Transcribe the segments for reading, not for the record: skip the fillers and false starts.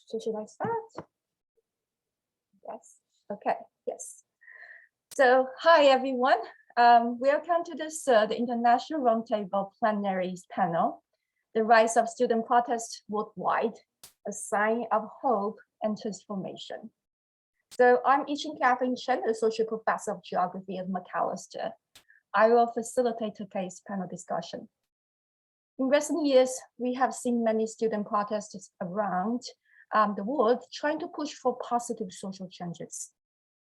So should I start? Yes. Okay. Yes. So hi everyone. Welcome to this the International Roundtable Plenary Panel, The Rise of Student Protests Worldwide, a Sign of Hope and Transformation. So I'm Catherine Chen, Associate Professor of Geography at Mcallister. I will facilitate today's panel discussion. In recent years, we have seen many student protests around the world trying to push for positive social changes.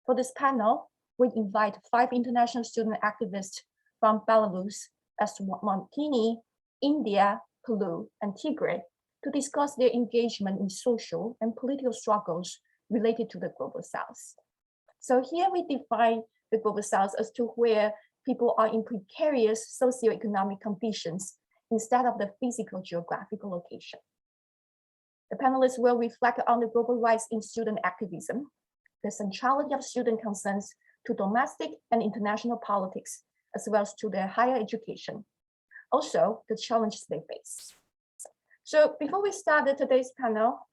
For this panel, we invite 5 international student activists from Belarus, Eswatini, India, Peru, and Tigray to discuss their engagement in social and political struggles related to the Global South. So here we define the Global South as to where people are in precarious socioeconomic conditions instead of the physical geographical location. The panelists will reflect on the global rise in student activism, the centrality of student concerns to domestic and international politics, as well as to their higher education. Also, the challenges they face. So before we start today's panel,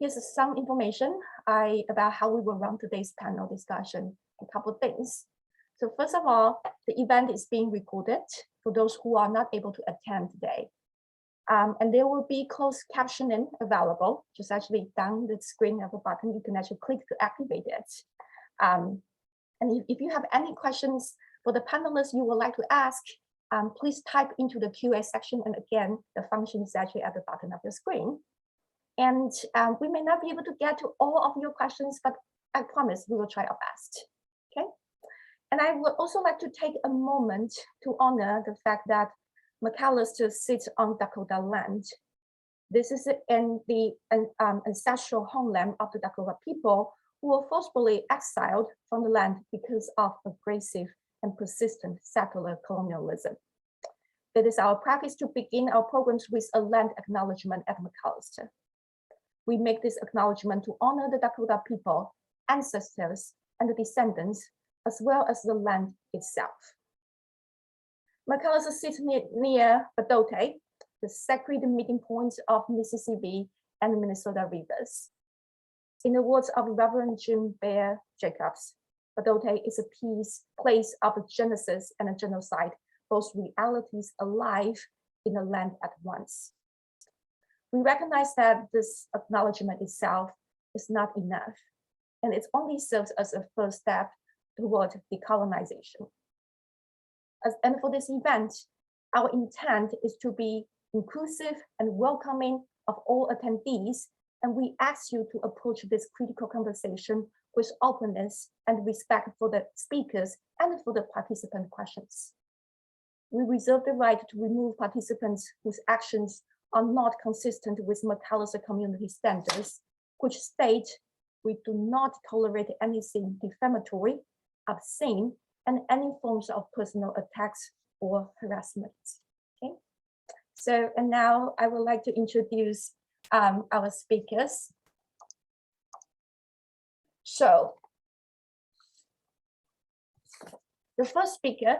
here's some information about how we will run today's panel discussion, a couple of things. So first of all, the event is being recorded for those who are not able to attend today. And there will be closed captioning available, just actually down the screen of a button, you can actually click to activate it. And if you have any questions for the panelists you would like to ask, please type into the QA section. And again, the function is actually at the bottom of the screen. And we may not be able to get to all of your questions, but I promise we will try our best, okay? And I would also like to take a moment to honor the fact that Mcallister sits on Dakota land. This is in the ancestral homeland of the Dakota people who were forcibly exiled from the land because of aggressive and persistent settler colonialism. It is our practice to begin our programs with a land acknowledgement at Mcallister. We make this acknowledgement to honor the Dakota people, ancestors, and the descendants, as well as the land itself. Mcallister sits near Badote, the sacred meeting point of Mississippi and Minnesota rivers. In the words of Reverend Jim Bear Jacobs, Badote is a place of a genesis and a genocide, both realities alive in the land at once. We recognize that this acknowledgement itself is not enough, and it only serves as a first step toward decolonization. And for this event, our intent is to be inclusive and welcoming of all attendees, and we ask you to approach this critical conversation with openness and respect for the speakers and for the participant questions. We reserve the right to remove participants whose actions are not consistent with Mcallister community standards, which state we do not tolerate anything defamatory, obscene, and any forms of personal attacks or harassment. Okay. So, and now I would like to introduce our speakers. So, the first speaker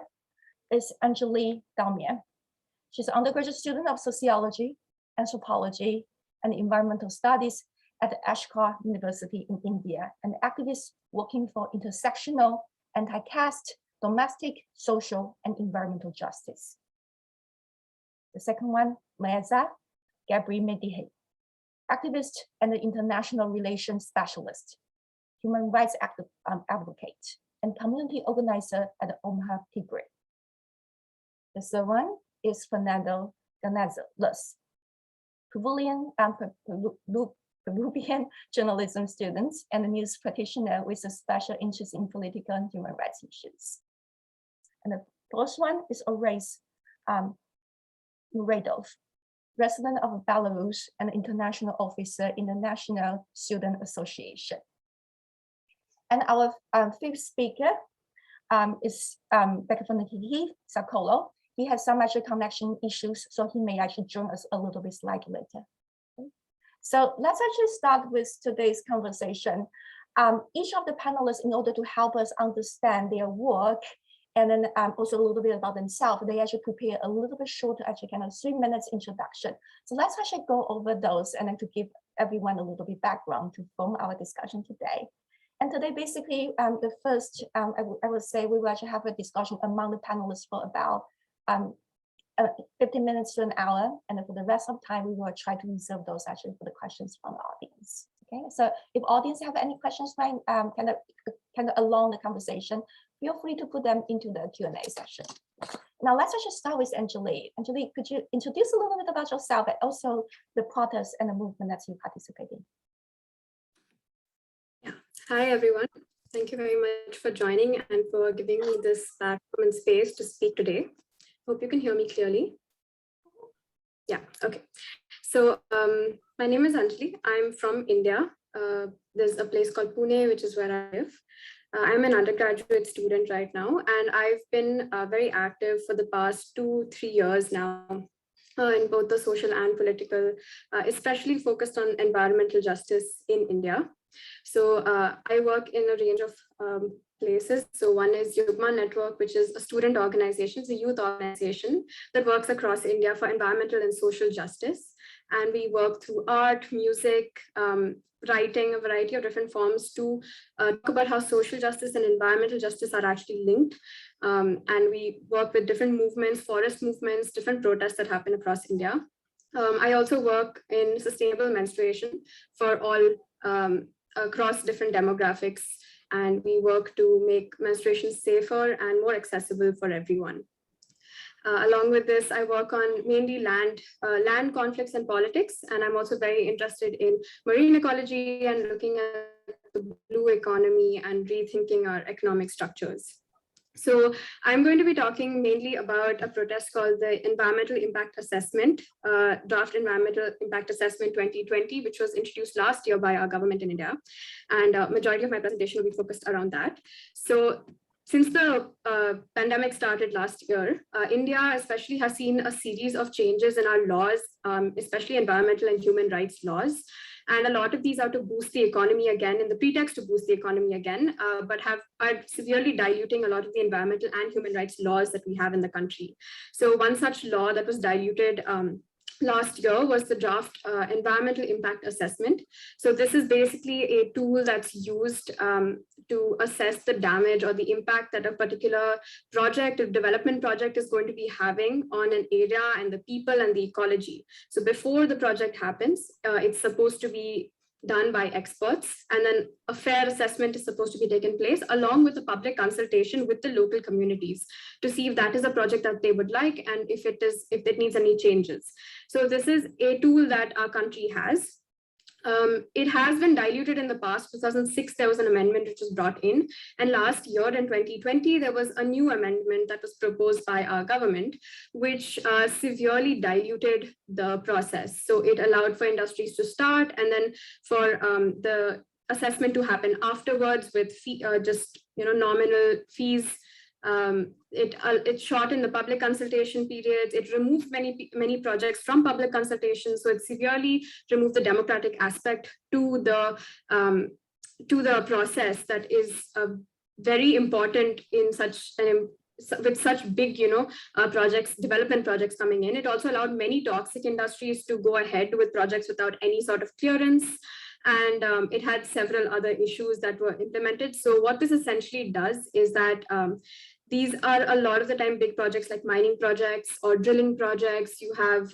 is Anjali Dalmia. She's an undergraduate student of sociology, anthropology, and environmental studies at Ashkar University in India, an activist working for intersectional, anti-caste, domestic, social, and environmental justice. The second one, Maeza Gabri Medihe, activist and an international relations specialist, human rights advocate, and community organizer at Omaha Tigray. The third one is Fernando Ganazales, Peruvian journalism student and a news practitioner with a special interest in political and human rights issues. And the fourth one is Orais Muradov, resident of Belarus and international officer in the National Student Association. And our fifth speaker is Belarus Sakolo. He has some actual connection issues, so he may actually join us a little bit slightly later. Okay. So let's actually start with today's conversation. Each of the panelists, in order to help us understand their work, and then also a little bit about themselves, they actually prepare a little bit short, actually kind of 3 minutes introduction. So let's actually go over those and then to give everyone a little bit background to form our discussion today. And today, basically, the first, I would say we will actually have a discussion among the panelists for about 15 minutes to an hour. And then for the rest of time, we will try to reserve those actually for the questions from the audience. Okay, so if audience have any questions, kind of along the conversation, feel free to put them into the Q&A session. Now let's actually start with Anjali. Anjali, could you introduce a little bit about yourself and also the protest and the movement that you participate in? Yeah. Hi, everyone. Thank you very much for joining and for giving me this platform and space to speak today. Hope you can hear me clearly. Yeah, okay. So my name is Anjali. I'm from India. There's a place called Pune, which is where I live. I'm an undergraduate student right now, and I've been very active for the past 2-3 years now in both the social and political, especially focused on environmental justice in India. So I work in a range of places. So one is Yogman Network, which is a student organization, it's a youth organization that works across India for environmental and social justice. And we work through art, music, writing, a variety of different forms to talk about how social justice and environmental justice are actually linked. And we work with different movements, forest movements, different protests that happen across India. I also work in sustainable menstruation for all across different demographics, and we work to make menstruation safer and more accessible for everyone. Along with this, I work on mainly land conflicts and politics, and I'm also very interested in marine ecology and looking at the blue economy and rethinking our economic structures. So I'm going to be talking mainly about a protest called the Environmental Impact Assessment, Draft Environmental Impact Assessment 2020, which was introduced last year by our government in India. And majority of my presentation will be focused around that. So since the pandemic started last year, India especially has seen a series of changes in our laws, especially environmental and human rights laws. And a lot of these are to boost the economy again, in the pretext to boost the economy again, but are severely diluting a lot of the environmental and human rights laws that we have in the country. So one such law that was diluted last year was the draft environmental impact assessment. So this is basically a tool that's used to assess the damage or the impact that a particular project or development project is going to be having on an area and the people and the ecology. So before the project happens, it's supposed to be done by experts, and then a fair assessment is supposed to be taken place along with the public consultation with the local communities to see if that is a project that they would like and if it needs any changes. So this is a tool that our country has. It has been diluted in the past. 2006, there was an amendment which was brought in. And last year in 2020, there was a new amendment that was proposed by our government, which severely diluted the process. So it allowed for industries to start and then for the assessment to happen afterwards with just nominal fees. It shortened the public consultation periods. It removed many projects from public consultation. So it severely removed the democratic aspect to the process that is very important in with such big projects, development projects coming in. It also allowed many toxic industries to go ahead with projects without any sort of clearance. And it had several other issues that were implemented. So what this essentially does is that these are a lot of the time big projects like mining projects or drilling projects. You have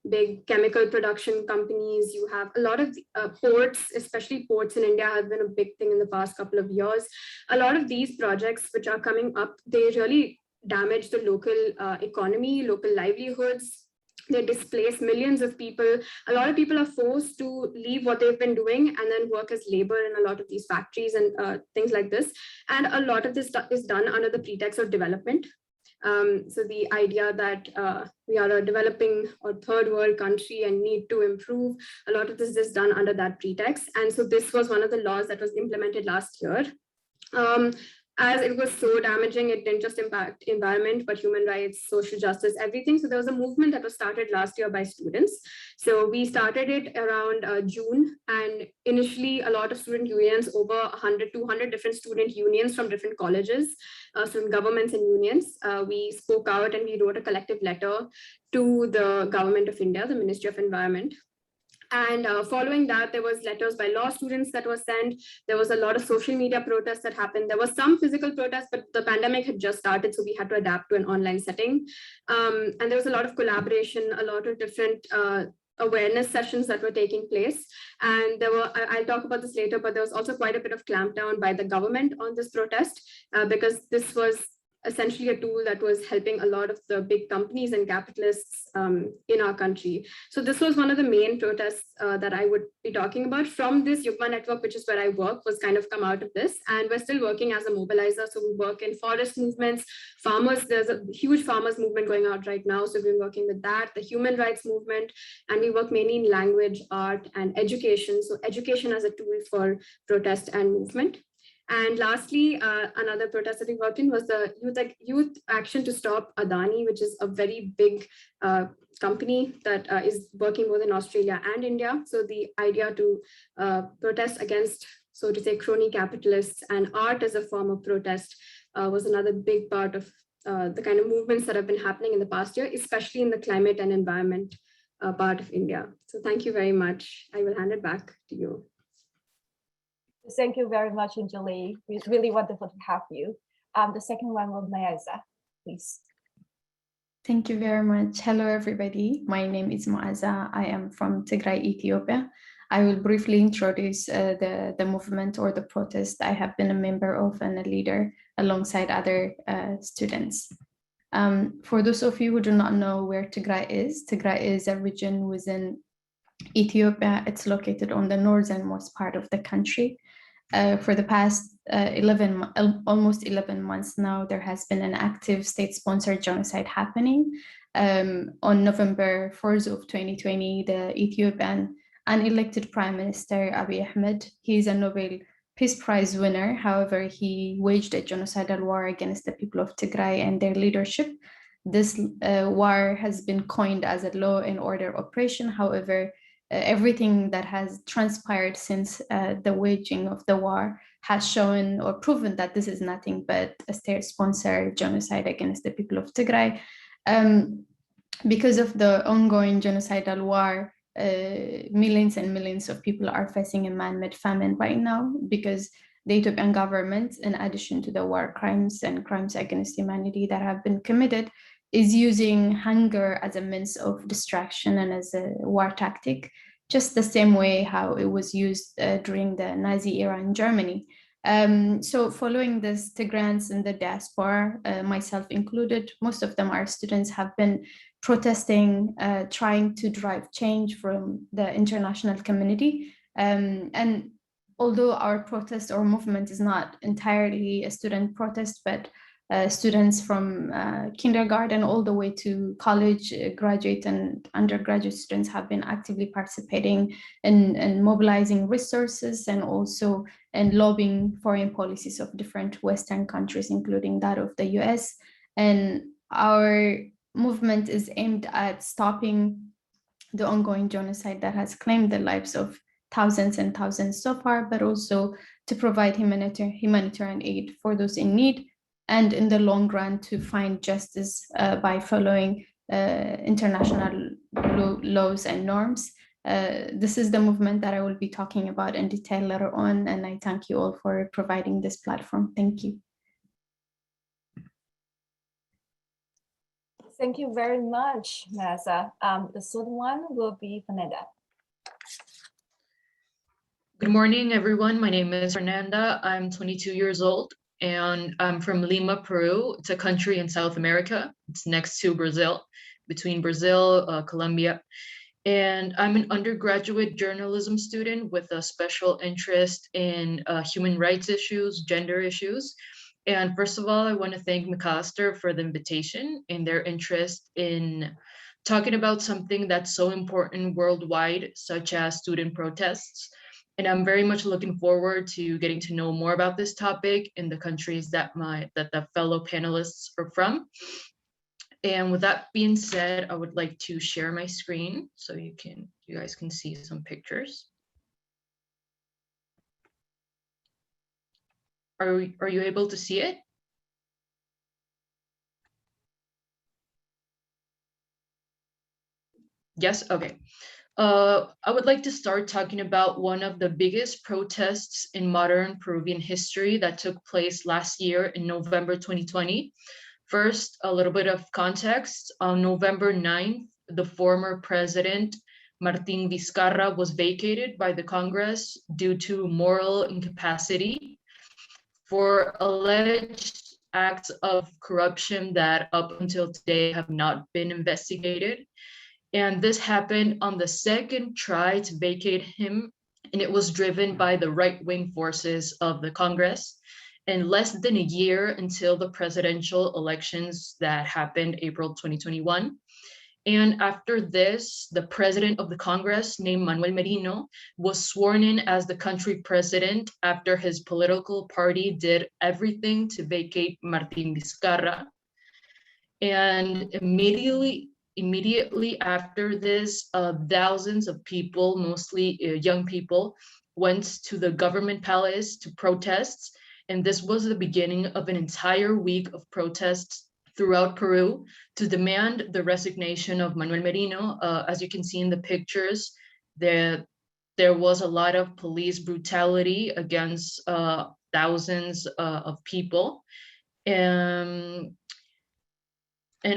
big chemical production companies. You have a lot of ports, especially ports in India have been a big thing in the past couple of years. A lot of these projects which are coming up, they really damage the local economy, local livelihoods. They displace millions of people. A lot of people are forced to leave what they've been doing and then work as labor in a lot of these factories and things like this. And a lot of this stuff is done under the pretext of development. So the idea that we are a developing or third world country and need to improve, a lot of this is done under that pretext. And so this was one of the laws that was implemented last year. As it was so damaging, it didn't just impact environment, but human rights, social justice, everything. So there was a movement that was started last year by students. So we started it around June, and initially a lot of student unions, over 100, 200 different student unions from different colleges, student governments and unions. We spoke out and we wrote a collective letter to the government of India, the Ministry of Environment. And following that, there was letters by law students that were sent. There was a lot of social media protests that happened. There was some physical protests, but the pandemic had just started, so we had to adapt to an online setting. And there was a lot of collaboration, a lot of different awareness sessions that were taking place. And there were, I'll talk about this later, but there was also quite a bit of clampdown by the government on this protest because this was essentially a tool that was helping a lot of the big companies and capitalists in our country. So this was one of the main protests that I would be talking about. From this, Yogman Network, which is where I work, was kind of come out of this. And we're still working as a mobilizer. So we work in forest movements, farmers. There's a huge farmers movement going out right now. So we've been working with that, the human rights movement, and we work mainly in language, art, and education. So education as a tool for protest and movement. And lastly, another protest that we worked in was the Youth Action to Stop Adani, which is a very big company that is working both in Australia and India. So the idea to protest against, so to say, crony capitalists and art as a form of protest was another big part of the kind of movements that have been happening in the past year, especially in the climate and environment part of India. So thank you very much. I will hand it back to you. Thank you very much, Anjali. It's really wonderful to have you. The second one will Maeza, please. Thank you very much. Hello, everybody. My name is Maeza. I am from Tigray, Ethiopia. I will briefly introduce the movement or the protest I have been a member of and a leader alongside other students. For those of you who do not know where Tigray is a region within Ethiopia. It's located on the northernmost part of the country. For the past almost 11 months now, there has been an active state-sponsored genocide happening. On November 4th of 2020, the Ethiopian unelected Prime Minister Abiy Ahmed, he is a Nobel Peace Prize winner. However, he waged a genocidal war against the people of Tigray and their leadership. This war has been coined as a law and order operation. However, everything that has transpired since the waging of the war has shown or proven that this is nothing but a state-sponsored genocide against the people of Tigray. Because of the ongoing genocidal war, millions and millions of people are facing a man-made famine right now because the Ethiopian government, in addition to the war crimes and crimes against humanity that have been committed, is using hunger as a means of distraction and as a war tactic, just the same way how it was used during the Nazi era in Germany. So following this, Tigrayans in the diaspora, myself included, most of them are students, have been protesting, trying to drive change from the international community. And although our protest or movement is not entirely a student protest, but students from kindergarten all the way to college, graduate and undergraduate students have been actively participating in mobilizing resources and also in lobbying foreign policies of different Western countries, including that of the US. And our movement is aimed at stopping the ongoing genocide that has claimed the lives of thousands and thousands so far, but also to provide humanitarian aid for those in need, and in the long run to find justice by following international laws and norms. This is the movement that I will be talking about in detail later on, and I thank you all for providing this platform. Thank you. Thank you very much, Maeza. The third one will be Fernanda. Good morning, everyone. My name is Fernanda. I'm 22 years old and I'm from Lima, Peru. It's a country in South America. It's next to Brazil, between Brazil, Colombia. And I'm an undergraduate journalism student with a special interest in human rights issues, gender issues. And first of all, I want to thank Mcallister for the invitation and their interest in talking about something that's so important worldwide, such as student protests. And I'm very much looking forward to getting to know more about this topic in the countries that the fellow panelists are from. And with that being said, I would like to share my screen so you guys can see some pictures. Are you able to see it? Yes, okay. I would like to start talking about one of the biggest protests in modern Peruvian history that took place last year in November 2020. First, a little bit of context. On November 9th, the former president, Martín Vizcarra, was vacated by the Congress due to moral incapacity for alleged acts of corruption that up until today have not been investigated. And this happened on the second try to vacate him, and it was driven by the right-wing forces of the Congress. And less than a year until the presidential elections that happened April 2021. And after this, the president of the Congress, named Manuel Merino, was sworn in as the country president after his political party did everything to vacate Martín Vizcarra. And immediately after this, thousands of people, mostly young people, went to the government palace to protest. And this was the beginning of an entire week of protests throughout Peru to demand the resignation of Manuel Merino. As you can see in the pictures, there was a lot of police brutality against thousands of people. And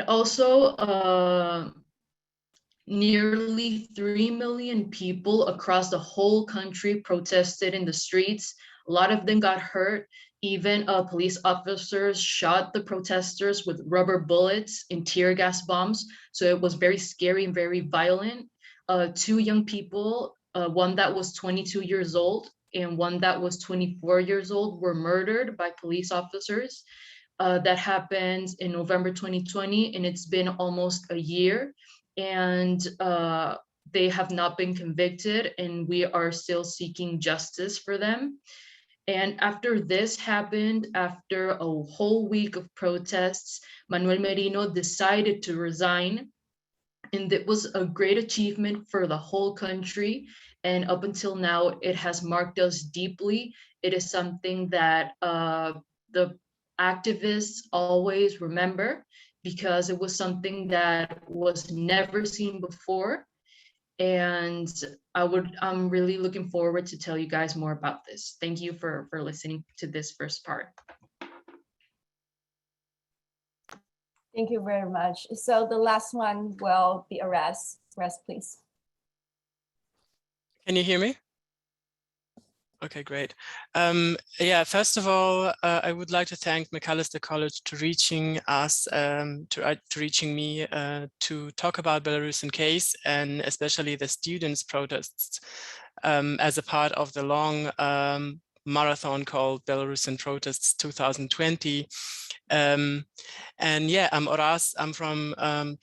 also, nearly 3 million people across the whole country protested in the streets. A lot of them got hurt. Even police officers shot the protesters with rubber bullets and tear gas bombs. So it was very scary and very violent. Two young people, one that was 22 years old and one that was 24 years old, were murdered by police officers. That happened in November 2020, and it's been almost a year. And they have not been convicted, and we are still seeking justice for them. And after this happened, after a whole week of protests, Manuel Merino decided to resign. And it was a great achievement for the whole country. And up until now, it has marked us deeply. It is something that the activists always remember, because it was something that was never seen before. And I'm really looking forward to tell you guys more about this. Thank you for listening to this first part. Thank you very much. So the last one will be Aras. Aras, please. Can you hear me? Okay, great. Yeah, first of all, I would like to thank Mcallister College to reaching us, to reaching me to talk about Belarusian case, and especially the students' protests as a part of the long marathon called Belarusian Protests 2020. And yeah, I'm Aras. I'm from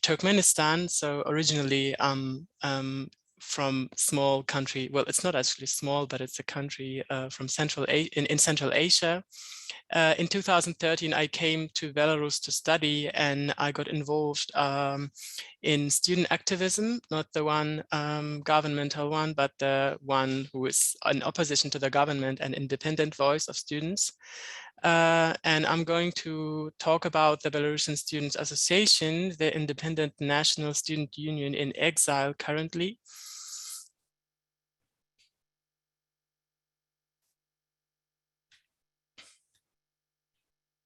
Turkmenistan. So originally, from small country. Well, it's not actually small, but it's a country from in Central Asia. In 2013, I came to Belarus to study, and I got involved in student activism, not the one governmental one, but the one who is in opposition to the government, an independent voice of students. And I'm going to talk about the Belarusian Students Association, the independent national student union in exile currently.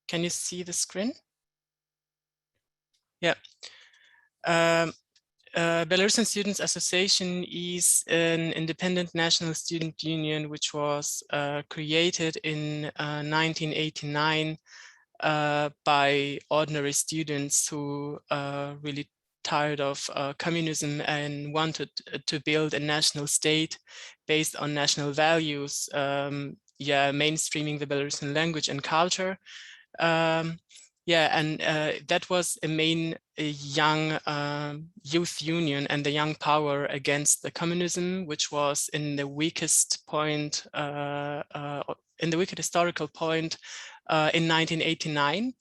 Can you see the screen? Yeah. Belarusian Students Association is an independent national student union which was created in 1989 by ordinary students who really tired of communism and wanted to build a national state based on national values, mainstreaming the Belarusian language and culture. That was a main young youth union and the young power against the communism, which was in the weakest point, in the weakest historical point in 1989.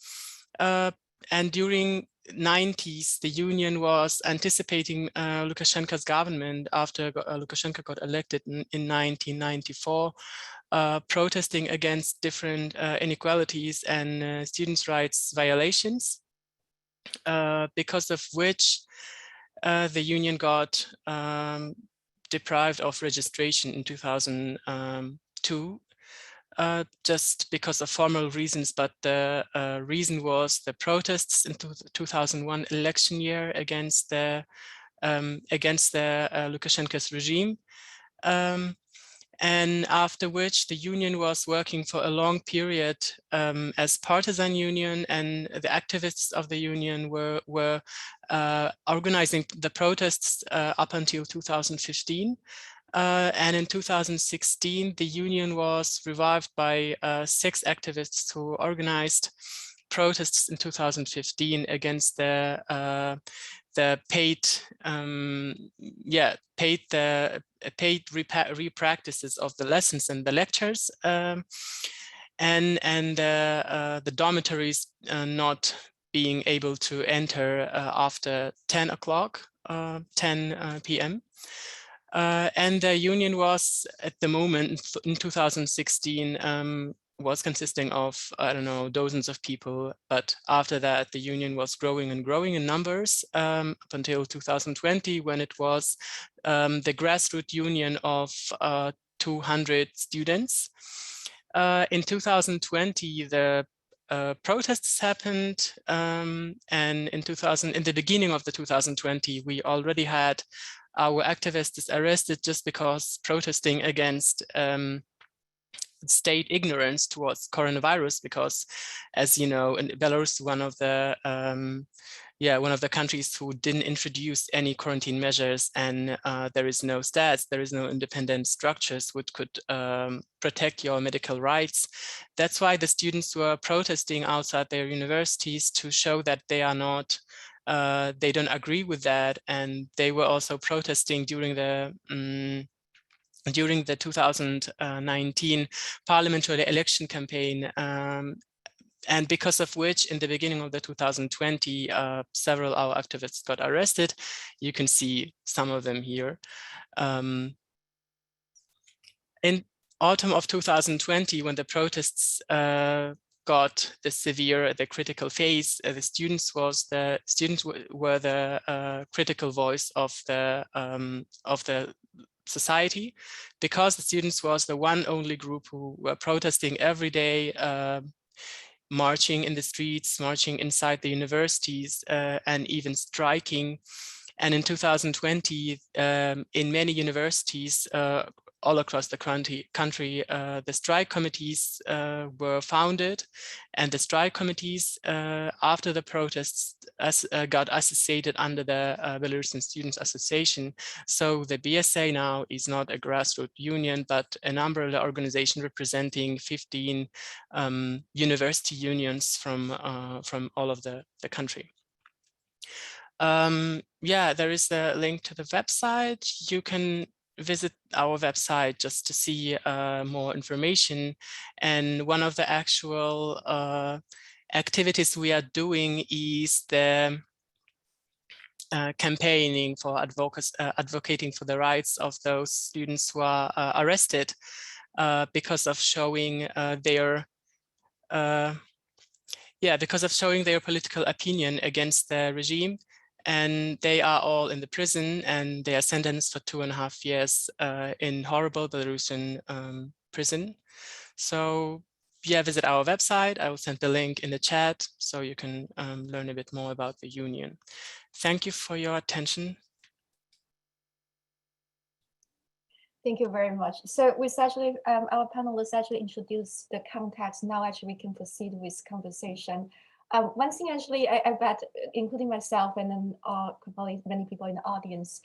And during 90s, the union was anticipating Lukashenko's government after Lukashenko got elected in 1994. Protesting against different inequalities and students' rights violations, because of which the union got deprived of registration in 2002, just because of formal reasons, but the reason was the protests in 2001 election year against the Lukashenko's regime. And after which the union was working for a long period as partisan union, and the activists of the union were organizing the protests up until 2015. And in 2016, the union was revived by 6 activists who organized protests in 2015 against the paid repractices of the lessons and the lectures, and the dormitories not being able to enter after 10 o'clock, 10 p.m. And the union was at the moment in 2016 was consisting of, I don't know, dozens of people. But after that, the union was growing and growing in numbers up until 2020, when it was the grassroots union of 200 students. In 2020, the protests happened, and in the beginning of the 2020, we already had our activists arrested just because protesting against state ignorance towards coronavirus, because, as you know, in Belarus, one of the countries who didn't introduce any quarantine measures, and there is no stats, there is no independent structures which could protect your medical rights. That's why the students were protesting outside their universities to show that they are not, they don't agree with that, and they were also protesting during the 2019 parliamentary election campaign, and because of which, in the beginning of the 2020, several of our activists got arrested. You can see some of them here. In autumn of 2020, when the protests got the critical phase, the students were the critical voice of the society, because the students was the only group who were protesting every day, marching in the streets, marching inside the universities, and even striking. And in 2020, in many universities all across the country, the strike committees were founded, and the strike committees after the protests got associated under the Belarusian Students Association. So the BSA now is not a grassroots union, but an umbrella organization representing 15 university unions from all of the country. There is a link to the website. You can visit our website just to see more information. And one of the actual activities we are doing is the campaigning for advocating for the rights of those students who are arrested because of showing their political opinion against the regime. And they are all in the prison, and they are sentenced for 2.5 years in horrible Belarusian prison. So visit our website. I will send the link in the chat so you can learn a bit more about the union. Thank you for your attention. Thank you very much. So our panelists actually introduced the context. Now actually we can proceed with conversation. One thing actually, I bet, including myself and then probably many people in the audience,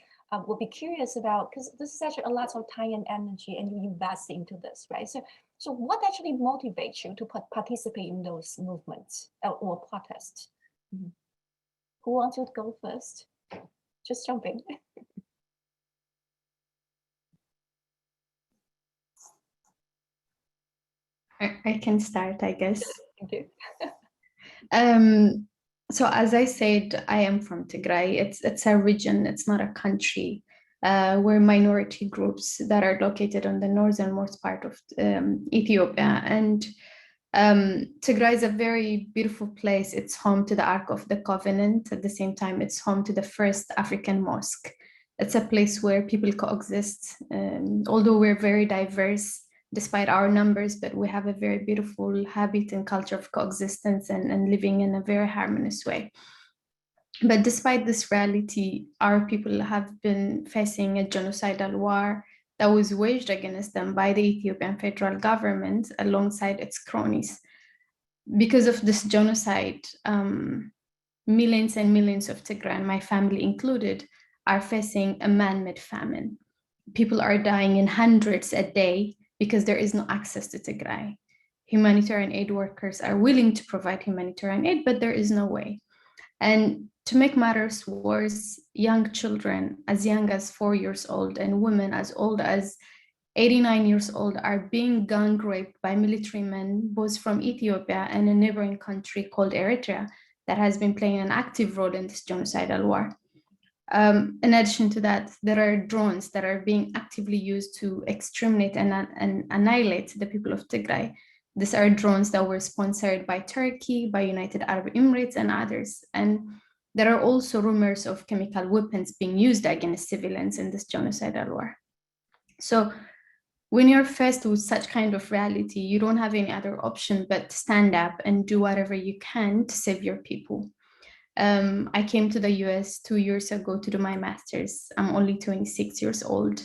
will be curious about, because this is actually a lot of time and energy, and you invest into this, right? So what actually motivates you to participate in those movements or protests? Mm-hmm. Who wants to go first? Just jump in. I can start, I guess. Thank you. So as I said, I am from Tigray. It's a region, it's not a country. We're minority groups that are located on the northernmost part of Ethiopia. And Tigray is a very beautiful place. It's home to the Ark of the Covenant. At the same time, it's home to the first African mosque It's a place where people coexist. Although we're very diverse, despite our numbers, but we have a very beautiful habit and culture of coexistence and living in a very harmonious way. But despite this reality, our people have been facing a genocidal war that was waged against them by the Ethiopian federal government alongside its cronies. Because of this genocide, millions and millions of Tigray, my family included, are facing a man-made famine. People are dying in hundreds a day because there is no access to Tigray. Humanitarian aid workers are willing to provide humanitarian aid, but there is no way. And to make matters worse, young children as young as 4 years old and women as old as 89 years old are being gang raped by military men, both from Ethiopia and a neighboring country called Eritrea that has been playing an active role in this genocidal war. In addition to that, there are drones that are being actively used to exterminate and annihilate the people of Tigray. These are drones that were sponsored by Turkey, by United Arab Emirates and others. And there are also rumors of chemical weapons being used against civilians in this genocidal war. So when you're faced with such kind of reality, you don't have any other option but to stand up and do whatever you can to save your people. I came to the US 2 years ago to do my master's. I'm only 26 years old.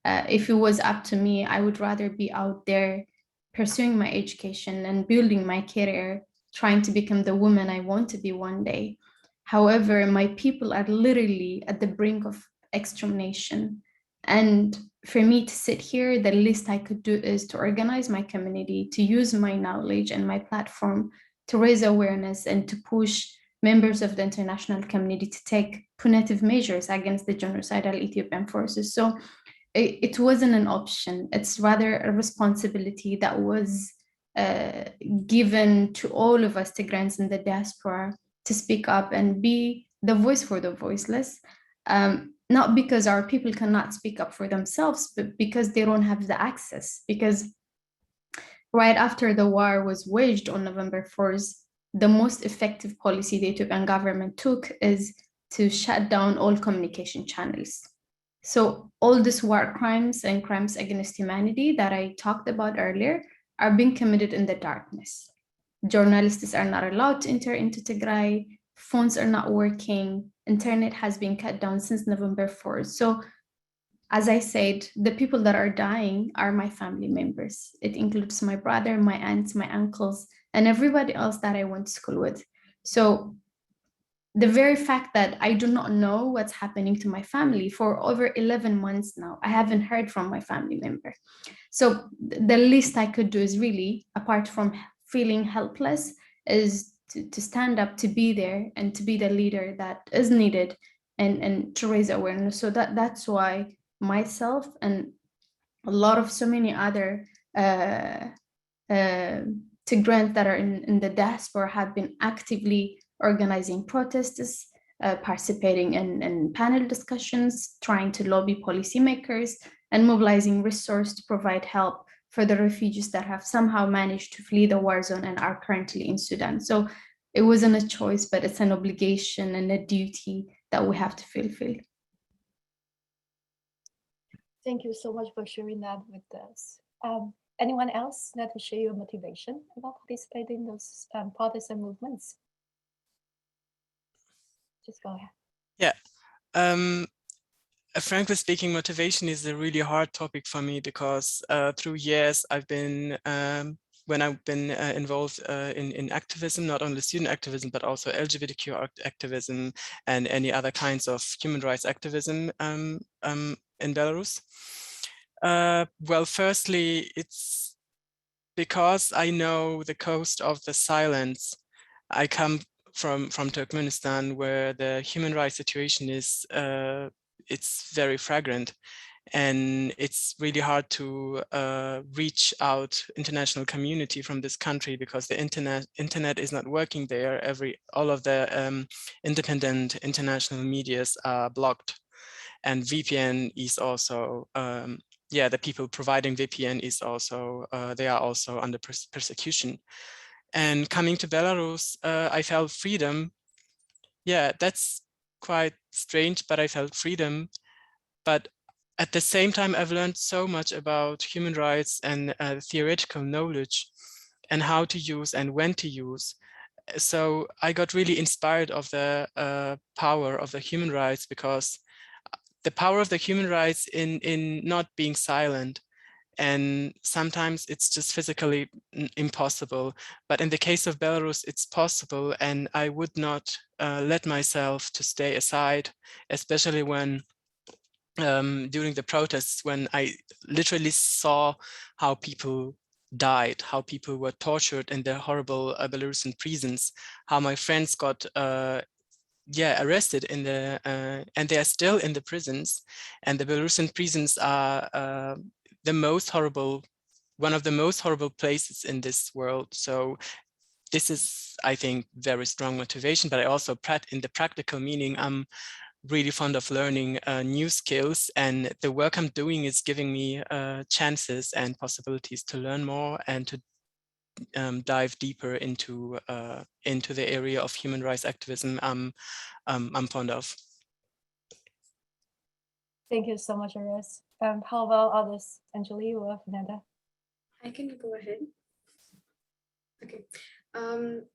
If it was up to me, I would rather be out there pursuing my education and building my career, trying to become the woman I want to be one day. However, my people are literally at the brink of extermination. And for me to sit here, the least I could do is to organize my community, to use my knowledge and my platform to raise awareness and to push members of the international community to take punitive measures against the genocidal Ethiopian forces. So it wasn't an option. It's rather a responsibility that was given to all of us Tigrayans in the diaspora to speak up and be the voice for the voiceless. Not because our people cannot speak up for themselves, but because they don't have the access. Because right after the war was waged on November 4th, the most effective policy the Ethiopian government took is to shut down all communication channels. So all these war crimes and crimes against humanity that I talked about earlier are being committed in the darkness. Journalists are not allowed to enter into Tigray, phones are not working, internet has been cut down since November 4th. So as I said, the people that are dying are my family members. It includes my brother, my aunts, my uncles, and everybody else that I went to school with. So the very fact that I do not know what's happening to my family for over 11 months now, I haven't heard from my family member. So the least I could do is really, apart from feeling helpless, is to stand up, to be there and to be the leader that is needed and to raise awareness. So that's why myself and a lot of so many other Tigrayans that are in the diaspora have been actively organizing protests, participating in panel discussions, trying to lobby policymakers, and mobilizing resources to provide help for the refugees that have somehow managed to flee the war zone and are currently in Sudan. So it wasn't a choice, but it's an obligation and a duty that we have to fulfill. Thank you so much for sharing that with us. Anyone else that to share your motivation about participating in those partisan movements? Just go ahead. Yeah. Frankly speaking, motivation is a really hard topic for me because through years I've been when I've been involved in activism, not only student activism, but also LGBTQ activism and any other kinds of human rights activism in Belarus. Well, firstly, it's because I know the coast of the silence. I come from Turkmenistan, where the human rights situation is it's very fragrant, and it's really hard to reach out international community from this country because the internet is not working there. All of the independent international medias are blocked, and VPN is also the people providing VPN is also they are also under persecution. And coming to Belarus, I felt freedom. Yeah, that's quite strange, but I felt freedom But at the same time, I've learned so much about human rights and theoretical knowledge and how to use and when to use. So I got really inspired of the power of the human rights, because the power of the human rights in not being silent. And sometimes it's just physically impossible. But in the case of Belarus, it's possible. And I would not let myself to stay aside, especially when during the protests, when I literally saw how people died, how people were tortured in the horrible Belarusian prisons, how my friends got arrested in the and they are still in the prisons. And the Belarusian prisons are the most horrible, one of the most horrible places in this world. So this is, I think, very strong motivation. But I also, in the practical meaning, I'm really fond of learning new skills, and the work I'm doing is giving me chances and possibilities to learn more and to dive deeper into the area of human rights activism I'm fond of. Thank you so much, Aris. How about others, Anjali or Fernanda? I can go ahead. Okay.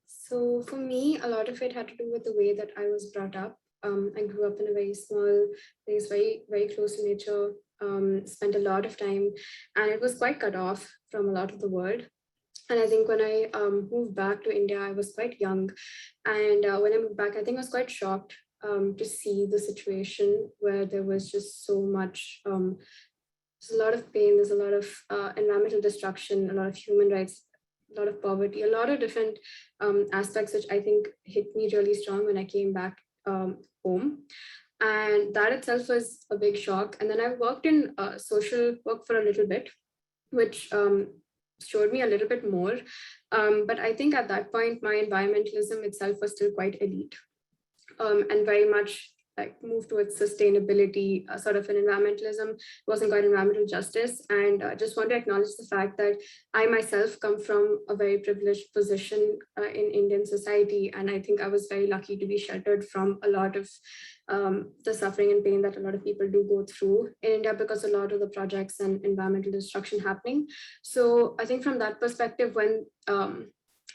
So for me, a lot of it had to do with the way that I was brought up. I grew up in a very small place, very, very close to nature, spent a lot of time, and it was quite cut off from a lot of the world. And I think when I moved back to India, I was quite young. And when I moved back, I think I was quite shocked to see the situation where there was just so much, there's a lot of pain, there's a lot of environmental destruction, a lot of human rights, a lot of poverty, a lot of different aspects, which I think hit me really strong when I came back home. And that itself was a big shock. And then I worked in social work for a little bit, which showed me a little bit more. But I think at that point, my environmentalism itself was still quite elite and very much like moved towards sustainability, sort of an environmentalism, wasn't quite environmental justice. And just want to acknowledge the fact that I myself come from a very privileged position in Indian society. And I think I was very lucky to be sheltered from a lot of the suffering and pain that a lot of people do go through in India, because a lot of the projects and environmental destruction happening. So I think from that perspective, when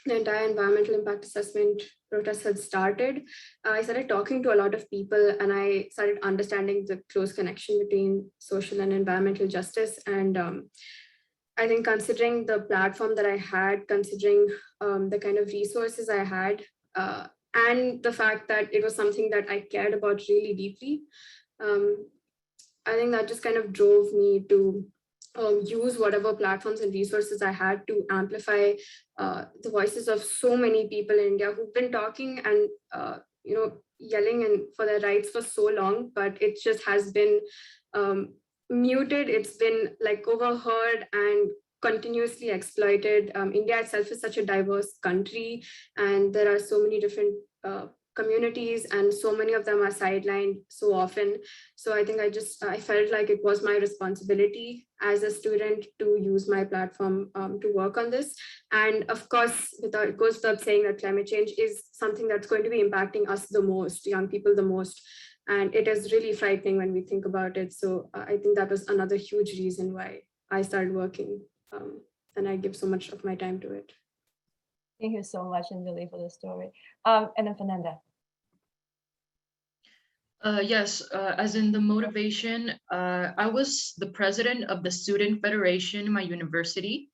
the entire environmental impact assessment protest had started, I started talking to a lot of people, and I started understanding the close connection between social and environmental justice. And I think considering the platform that I had, considering the kind of resources I had, and the fact that it was something that I cared about really deeply, I think that just kind of drove me to use whatever platforms and resources I had to amplify the voices of so many people in India who've been talking and yelling and for their rights for so long, but it just has been muted. It's been like overheard and continuously exploited. India itself is such a diverse country, and there are so many different communities, and so many of them are sidelined so often. So I think I felt like it was my responsibility as a student to use my platform to work on this. And of course, it goes without saying that climate change is something that's going to be impacting us the most, young people the most. And it is really frightening when we think about it. So I think that was another huge reason why I started working, and I give so much of my time to it. Thank you so much, Anjali, for the story. And then Fernanda. Yes, as in the motivation, I was the president of the Student Federation in my university.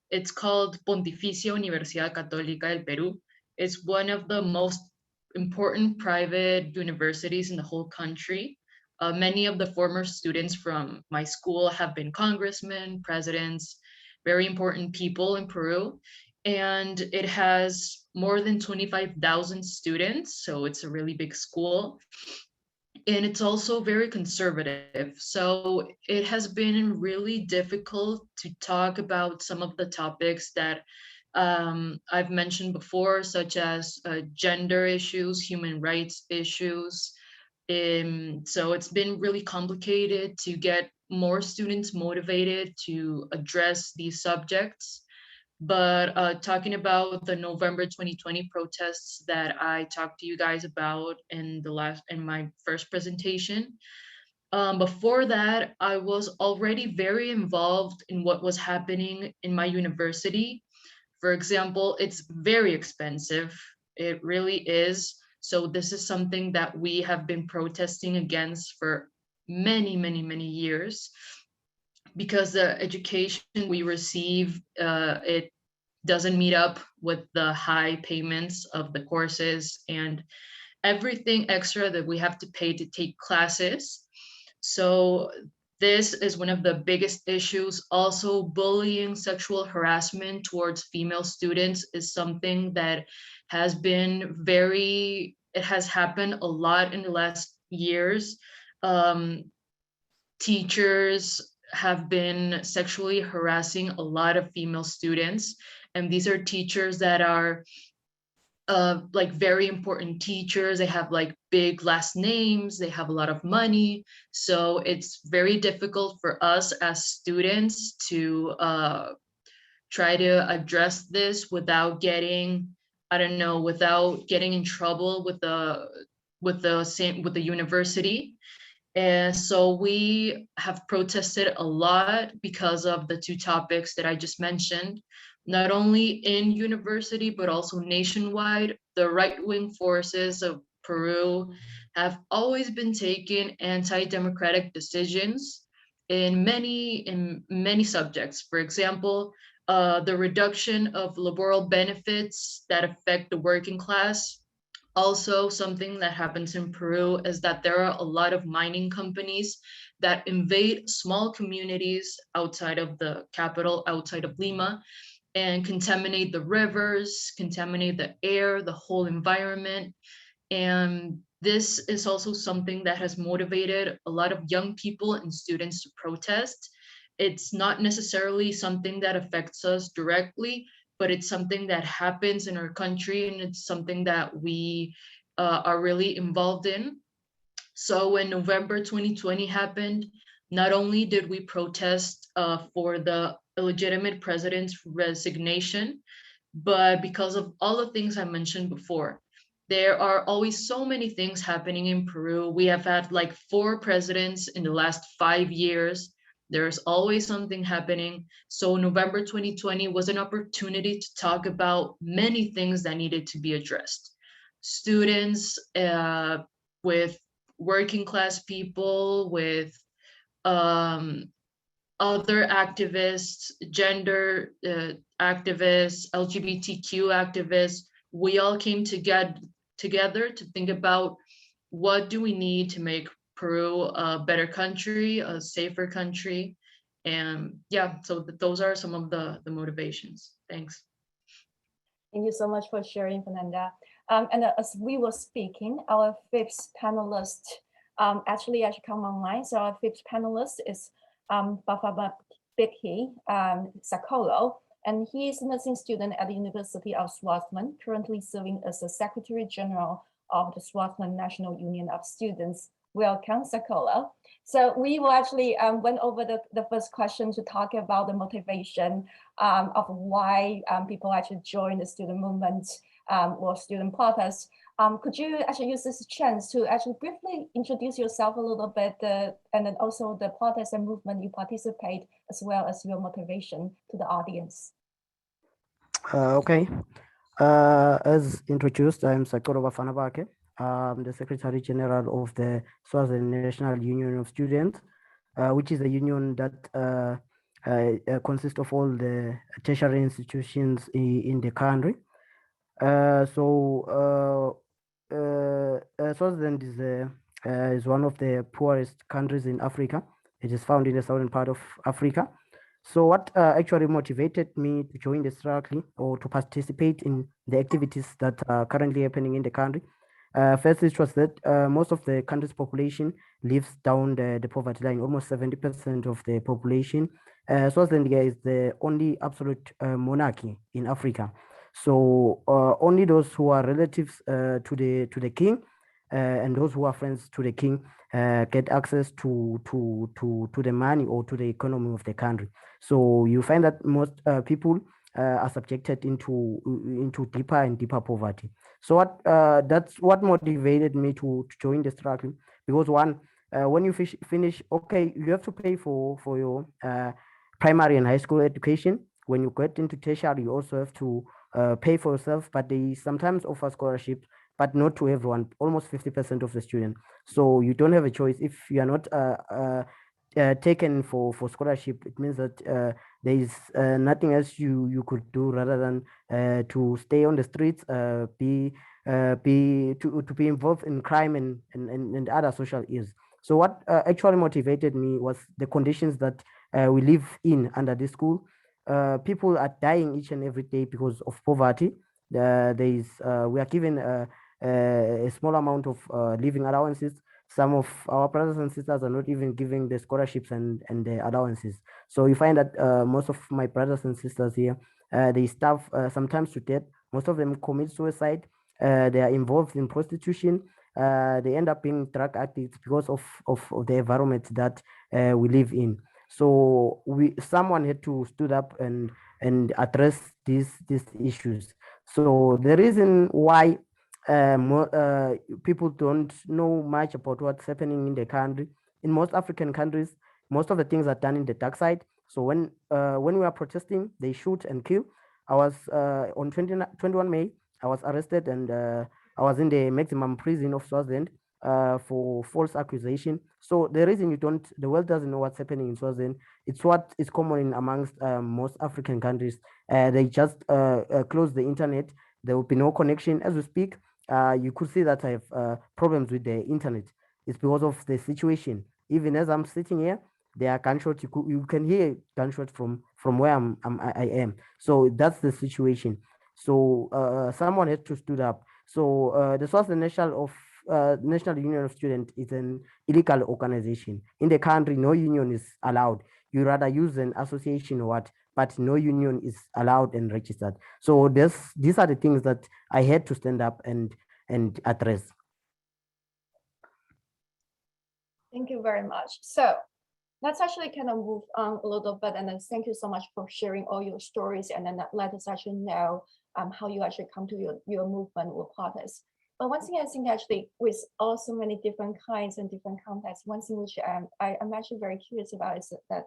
It's called Pontificia Universidad Católica del Perú. It's one of the most important private universities in the whole country. Many of the former students from my school have been congressmen, presidents, very important people in Peru. And it has more than 25,000 students, so it's a really big school. And it's also very conservative. So it has been really difficult to talk about some of the topics that I've mentioned before, such as gender issues, human rights issues. So it's been really complicated to get more students motivated to address these subjects. But talking about the November 2020 protests that I talked to you guys about in my first presentation, Before that, I was already very involved in what was happening in my university. For example, it's very expensive. It really is. So this is something that we have been protesting against for many, many, many years, because the education we receive, it doesn't meet up with the high payments of the courses and everything extra that we have to pay to take classes. So this is one of the biggest issues. Also, bullying, sexual harassment towards female students is something that has been it has happened a lot in the last years. Teachers have been sexually harassing a lot of female students, and these are teachers that are like very important teachers. They have like big last names, they have a lot of money. So it's very difficult for us as students to try to address this without getting, I don't know, without getting in trouble with the university. And so we have protested a lot because of the two topics that I just mentioned, not only in university, but also nationwide. The right-wing forces of Peru have always been taking anti-democratic decisions in many subjects. For example, the reduction of laboral benefits that affect the working class. Also, something that happens in Peru is that there are a lot of mining companies that invade small communities outside of the capital, outside of Lima, and contaminate the rivers, contaminate the air, the whole environment. And this is also something that has motivated a lot of young people and students to protest. It's not necessarily something that affects us directly, but it's something that happens in our country, and it's something that we are really involved in. So when November 2020 happened, not only did we protest for the illegitimate president's resignation, but because of all the things I mentioned before. There are always so many things happening in Peru. We have had like 4 presidents in the last 5 years. There's always something happening. So November 2020 was an opportunity to talk about many things that needed to be addressed. Students, with working class people, with other activists, gender activists, LGBTQ activists. We all came together to think about what do we need to make Peru a better country, a safer country. And yeah, so those are some of the motivations. Thanks. Thank you so much for sharing, Fernanda. And as we were speaking, our 5th panelist actually come online. So our 5th panelist is Bafabiki Sakolo, and he is a nursing student at the University of Swaziland, currently serving as the Secretary General of the Swaziland National Union of Students. Welcome, Sakolo. So we will actually went over the first question to talk about the motivation of why people actually join the student movement or student protests. Could you actually use this chance to actually briefly introduce yourself a little bit, and then also the protest and movement you participate, as well as your motivation to the audience? Okay. As introduced, I'm Sakoro Bafanabake. I'm the Secretary General of the Swaziland National Union of Students, which is a union that consists of all the tertiary institutions in the country. Swaziland is one of the poorest countries in Africa. It is found in the southern part of Africa. So what actually motivated me to join the struggle or to participate in the activities that are currently happening in the country? First, it was that most of the country's population lives down the poverty line, almost 70% of the population. Swaziland is the only absolute monarchy in Africa. So only those who are relatives to the king and those who are friends to the king get access to the money or to the economy of the country. So you find that most people are subjected into deeper and deeper poverty. So that's what motivated me to join the struggle, because one, when you finish, okay, you have to pay for your primary and high school education. When you get into tertiary, you also have to pay for yourself, but they sometimes offer scholarships, but not to everyone, almost 50% of the student. So you don't have a choice. If you are not taken for scholarship, it means that there is nothing else you could do rather than to stay on the streets, be to be involved in crime and other social ills. So what actually motivated me was the conditions that we live in under this school. People are dying each and every day because of poverty. We are given a small amount of living allowances. Some of our brothers and sisters are not even giving the scholarships and the allowances. So you find that most of my brothers and sisters here, they starve sometimes to death. Most of them commit suicide. They are involved in prostitution. They end up being drug addicts because of the environment that we live in. So someone had to stood up and address these issues. So the reason why people don't know much about what's happening in the country. In most African countries, most of the things are done in the dark side. So when we are protesting, they shoot and kill. I was on 21 May, I was arrested and I was in the maximum prison of Swaziland for false accusation. So the reason the world doesn't know what's happening in Swaziland, it's what is common in amongst most African countries. They just close the internet. There will be no connection as we speak. You could see that I have problems with the internet. It's because of the situation. Even as I'm sitting here, there are gunshots. You can hear gunshots from where I am. So that's the situation. So someone had to stood up. So the South National Union of Students is an illegal organization in the country. No union is allowed. You rather use an association or what, but no union is allowed and registered. So these are the things that I had to stand up and address. Thank you very much. So let's actually kind of move on a little bit, and then thank you so much for sharing all your stories, and then let us actually know how you actually come to your movement or protest. But one thing I think actually with also many different kinds and different contexts, one thing which I'm actually very curious about is that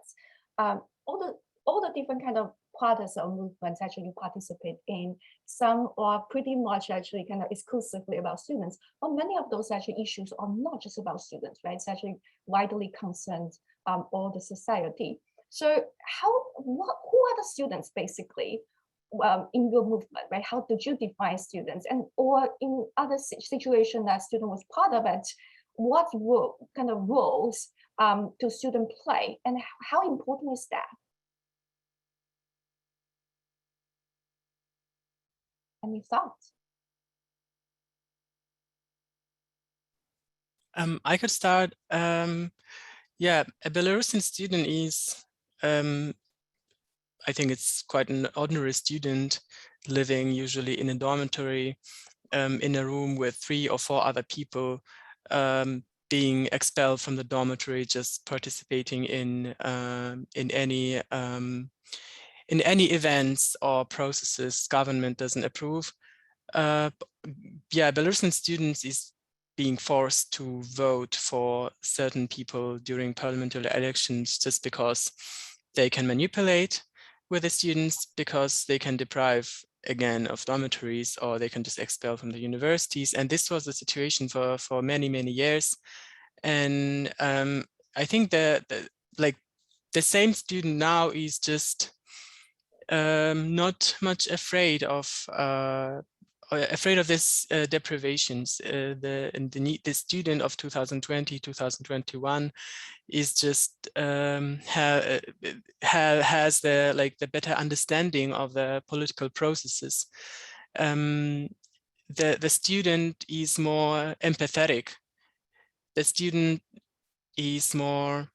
all the different kind of protests or movements actually you participate in, some are pretty much actually kind of exclusively about students, but many of those actually issues are not just about students, right? It's actually widely concerned all the society. So who are the students basically in your movement, right? How did you define students, and or in other situation that student was part of it, what kind of roles do students play, and how important is that? Any thoughts? I could start. Yeah, a Belarusian student is, I think it's quite an ordinary student living usually in a dormitory, in a room with 3 or 4 other people, being expelled from the dormitory, just participating in any events or processes government doesn't approve. Yeah, Belarusian students is being forced to vote for certain people during parliamentary elections just because they can manipulate with the students, because they can deprive again of dormitories, or they can just expel from the universities. And this was the situation for many years. And I think that the same student now is just not much afraid of this deprivations. The student of 2020, 2021 is just has the better understanding of the political processes. The student is more empathetic. The student is more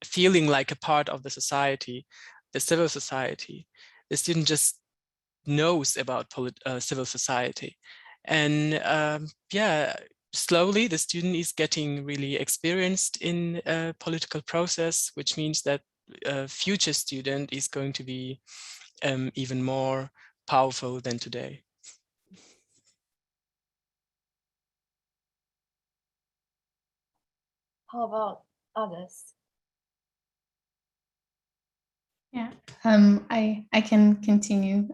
feeling like a part of the society, the civil society. The student just knows about civil society. And yeah, slowly the student is getting really experienced in a political process, which means that a future student is going to be even more powerful than today. How about others? Yeah, I can continue.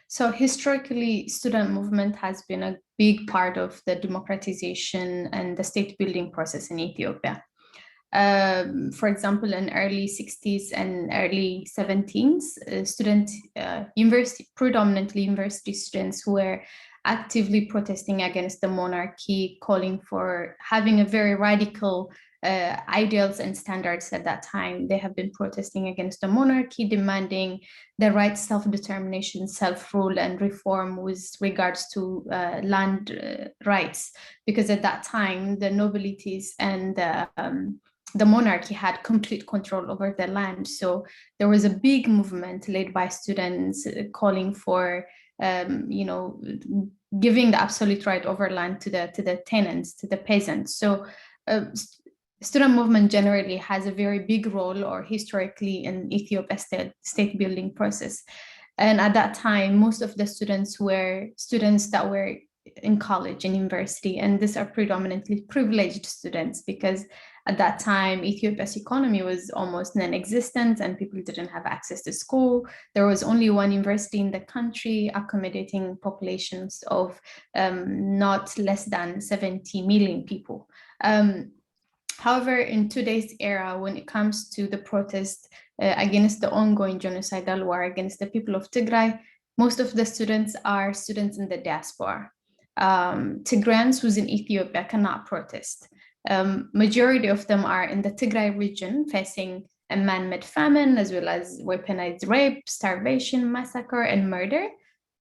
So historically, student movement has been a big part of the democratization and the state building process in Ethiopia. For example, in early 60s and early 17s, predominantly university students were actively protesting against the monarchy, calling for having a very radical ideals and standards at that time. They have been protesting against the monarchy, demanding the right self-determination, self-rule, and reform with regards to land rights, because at that time the nobilities and the monarchy had complete control over the land. So there was a big movement led by students calling for, giving the absolute right over land to the tenants, to the peasants. So student movement generally has a very big role, or historically, in Ethiopia's state building process. And at that time, most of the students were students that were in college and university, and these are predominantly privileged students, because at that time Ethiopia's economy was almost non-existent and people didn't have access to school. There was only one university in the country, accommodating populations of not less than 70 million people. However, in today's era, when it comes to the protest against the ongoing genocidal war against the people of Tigray, most of the students are students in the diaspora. Tigrayans who's in Ethiopia cannot protest. Majority of them are in the Tigray region, facing a man-made famine, as well as weaponized rape, starvation, massacre, and murder.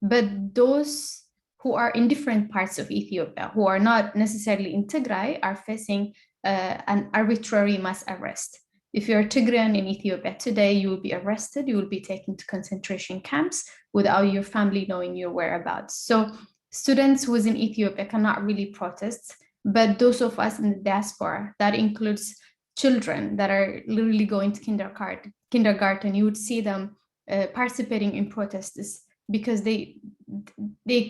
But those who are in different parts of Ethiopia, who are not necessarily in Tigray, are facing an arbitrary mass arrest. If you're Tigrayan in Ethiopia today, you will be arrested, you will be taken to concentration camps without your family knowing your whereabouts. So students within Ethiopia cannot really protest, but those of us in the diaspora, that includes children that are literally going to kindergarten, you would see them participating in protests because they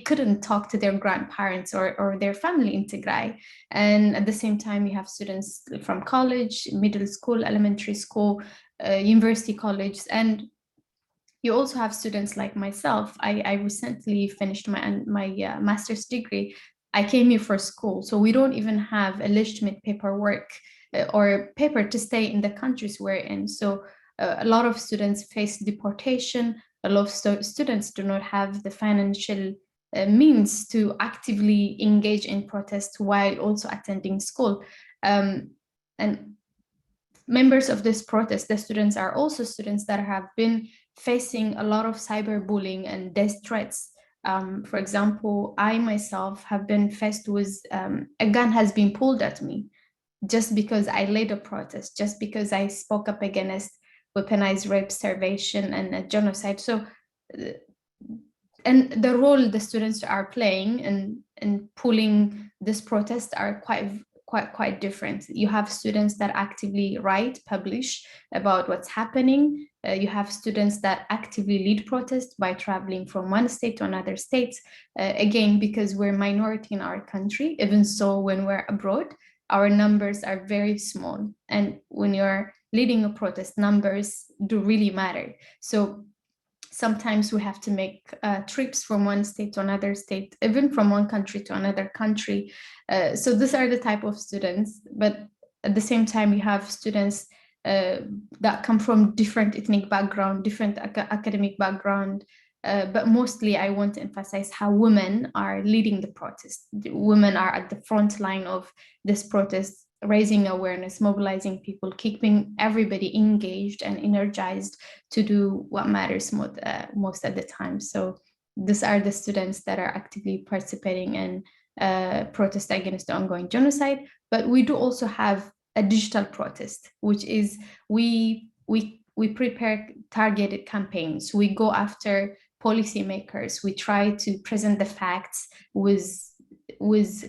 couldn't talk to their grandparents or their family in Tigray. And at the same time, you have students from college, middle school, elementary school, university colleges, and you also have students like myself. I recently finished my master's degree. I came here for school, so we don't even have a legitimate paperwork or paper to stay in the countries we're in. So a lot of students face deportation. A lot of students do not have the financial means to actively engage in protest while also attending school. And members of this protest, the students are also students that have been facing a lot of cyberbullying and death threats. For example, I myself have been faced with a gun has been pulled at me just because I led a protest, just because I spoke up against weaponized rape, starvation, and genocide. So, and the role the students are playing in pulling this protest are quite different. You have students that actively write, publish about what's happening. You have students that actively lead protests by traveling from one state to another state. Again, because we're minority in our country, even so when we're abroad, our numbers are very small. And when you're leading a protest, numbers do really matter. So sometimes we have to make trips from one state to another state, even from one country to another country. So these are the type of students, but at the same time, you have students that come from different ethnic background, different academic background, but mostly I want to emphasize how women are leading the protest. Women are at the front line of this protest, raising awareness, mobilizing people, keeping everybody engaged and energized to do what matters most at the time. So these are the students that are actively participating in protest against the ongoing genocide. But we do also have a digital protest, which is we prepare targeted campaigns. We go after policymakers. We try to present the facts with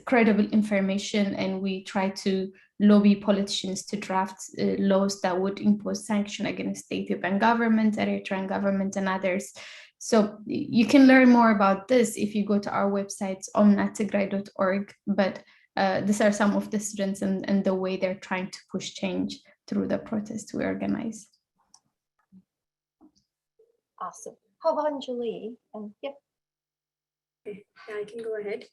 credible information, and we try to lobby politicians to draft laws that would impose sanction against the Ethiopian government, Eritrean government, and others. So you can learn more about this if you go to our website omnatigray.org. But these are some of the students and the way they're trying to push change through the protests we organize. Awesome. How about Anjali? And yep. Okay, yeah, I can go ahead.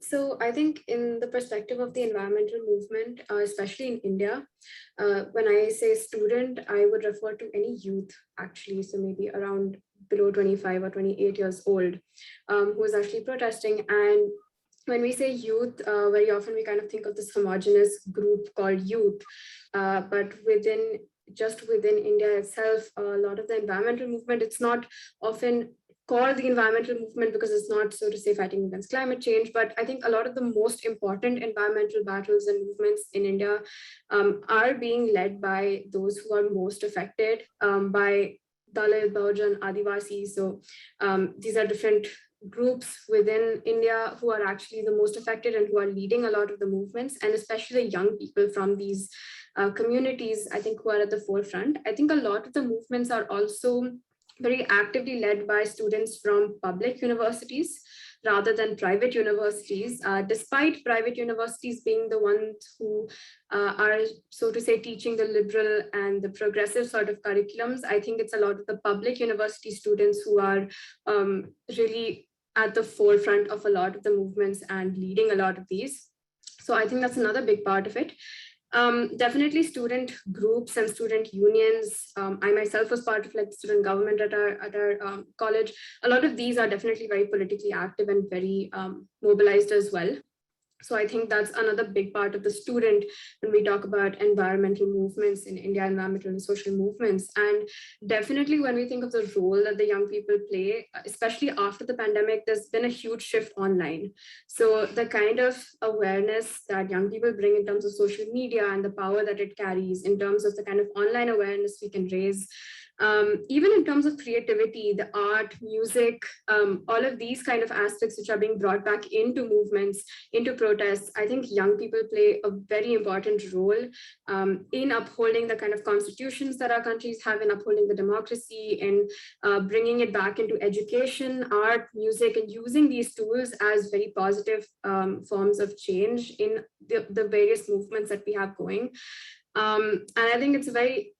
So I think in the perspective of the environmental movement, especially in India, when I say student, I would refer to any youth actually, so maybe around below 25 or 28 years old, who is actually protesting. And when we say youth, very often we kind of think of this homogenous group called youth, but just within India itself, a lot of the environmental movement, it's not often called the environmental movement because it's not, so to say, fighting against climate change. But I think a lot of the most important environmental battles and movements in India are being led by those who are most affected by Dalit, Bahujan, Adivasi. So these are different groups within India who are actually the most affected and who are leading a lot of the movements, and especially the young people from these communities, I think, who are at the forefront. I think a lot of the movements are also very actively led by students from public universities rather than private universities, despite private universities being the ones who are, so to say, teaching the liberal and the progressive sort of curriculums. I think it's a lot of the public university students who are really at the forefront of a lot of the movements and leading a lot of these. So I think that's another big part of it. Definitely student groups and student unions. I myself was part of like student government at our college. A lot of these are definitely very politically active and very mobilized as well. So I think that's another big part of the student when we talk about environmental movements in India, environmental and social movements. And definitely when we think of the role that the young people play, especially after the pandemic, there's been a huge shift online. So the kind of awareness that young people bring in terms of social media and the power that it carries in terms of the kind of online awareness we can raise, even in terms of creativity, the art, music, all of these kind of aspects which are being brought back into movements, into protests, I think young people play a very important role in upholding the kind of constitutions that our countries have, in upholding the democracy, in bringing it back into education, art, music, and using these tools as very positive forms of change in the various movements that we have going. And I think it's very,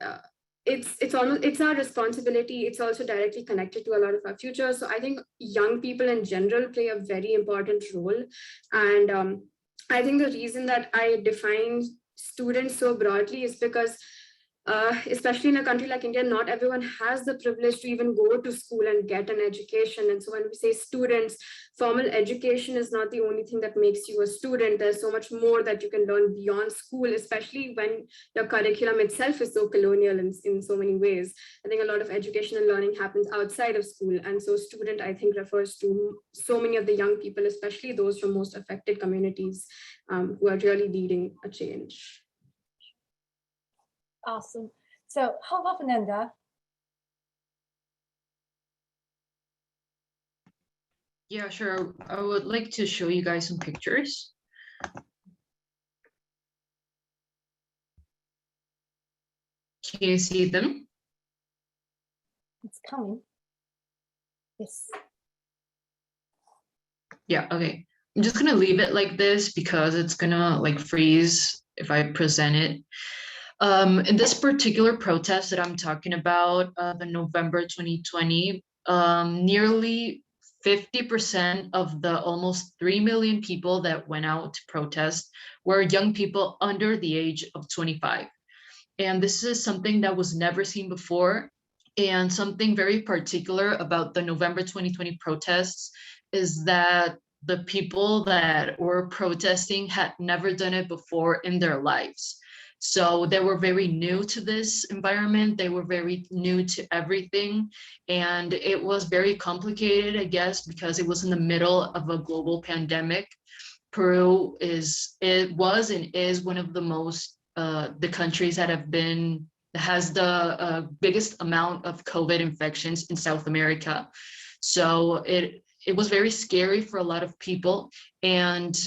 it's our responsibility. It's also directly connected to a lot of our future. So I think young people in general play a very important role. And I think the reason that I define students so broadly is because especially in a country like India, not everyone has the privilege to even go to school and get an education. And so when we say students, formal education is not the only thing that makes you a student. There's so much more that you can learn beyond school, especially when your curriculum itself is so colonial in so many ways. I think a lot of education and learning happens outside of school. And so student, I think, refers to so many of the young people, especially those from most affected communities who are really leading a change. Awesome. So how about Fernanda? Yeah, sure. I would like to show you guys some pictures. Can you see them? It's coming. Yes. Yeah, okay. I'm just gonna leave it like this because it's gonna like freeze if I present it. In this particular protest that I'm talking about, the November 2020, nearly 50% of the almost 3 million people that went out to protest were young people under the age of 25. And this is something that was never seen before. And something very particular about the November 2020 protests is that the people that were protesting had never done it before in their lives. So they were very new to this environment. They were very new to everything. And it was very complicated, I guess, because it was in the middle of a global pandemic. Peru was and is one of the most, the countries that has the biggest amount of COVID infections in South America. So it was very scary for a lot of people. And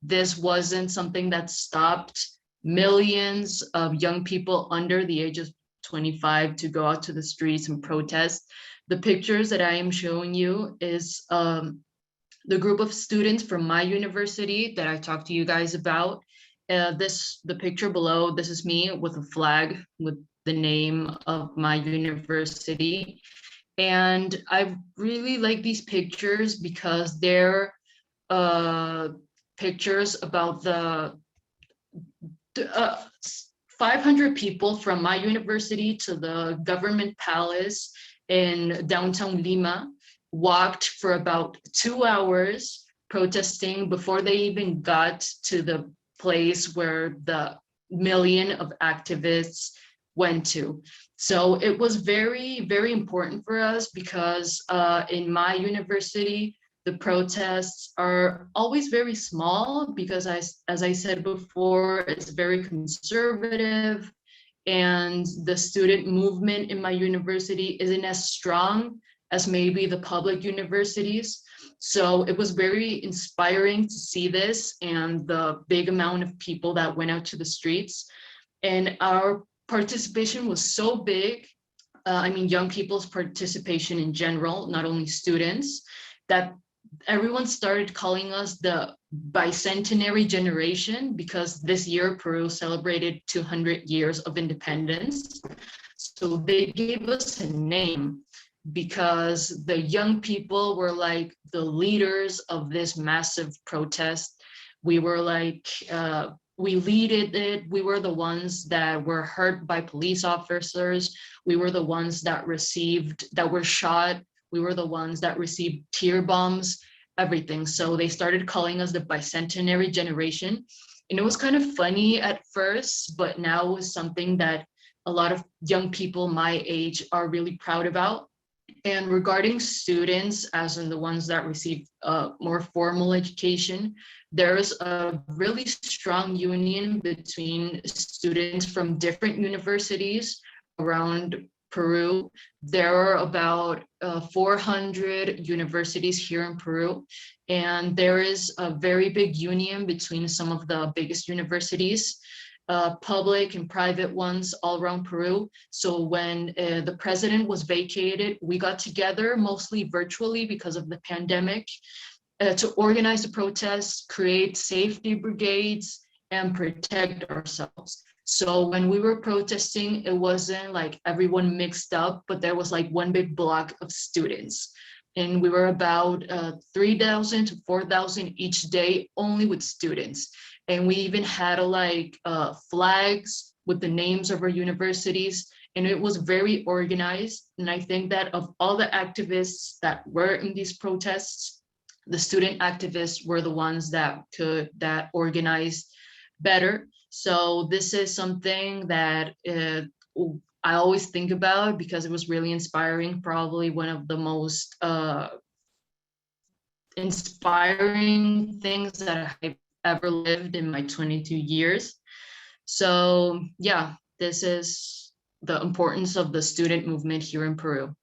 this wasn't something that stopped millions of young people under the age of 25 to go out to the streets and protest. The pictures that I am showing you is the group of students from my university that I talked to you guys about. The picture below, this is me with a flag with the name of my university. And I really like these pictures because they're pictures about the 500 people from my university to the government palace in downtown Lima walked for about 2 hours protesting before they even got to the place where the million of activists went to. So it was very, very important for us because in my university, the protests are always very small because as I said before, it's very conservative, and the student movement in my university isn't as strong as maybe the public universities. So it was very inspiring to see this and the big amount of people that went out to the streets. And our participation was so big, I mean, young people's participation in general, not only students, that everyone started calling us the Bicentenary Generation because this year Peru celebrated 200 years of independence. So they gave us a name because the young people were like the leaders of this massive protest. We were like, we leaded it. We were the ones that were hurt by police officers. We were the ones that were shot. We were the ones that received tear bombs, everything. So they started calling us the Bicentenary Generation. And it was kind of funny at first, but now it's something that a lot of young people my age are really proud about. And regarding students, as in the ones that receive more formal education, there's a really strong union between students from different universities around Peru. There are about 400 universities here in Peru, and there is a very big union between some of the biggest universities, public and private ones all around Peru. So when the president was vacated, we got together mostly virtually because of the pandemic to organize the protests, create safety brigades, and protect ourselves. So when we were protesting, it wasn't like everyone mixed up, but there was like one big block of students. And we were about 3,000 to 4,000 each day, only with students. And we even had like flags with the names of our universities, and it was very organized. And I think that of all the activists that were in these protests, the student activists were the ones that organized better. So this is something that I always think about because it was really inspiring, probably one of the most inspiring things that I've ever lived in my 22 years. So yeah, this is the importance of the student movement here in Peru.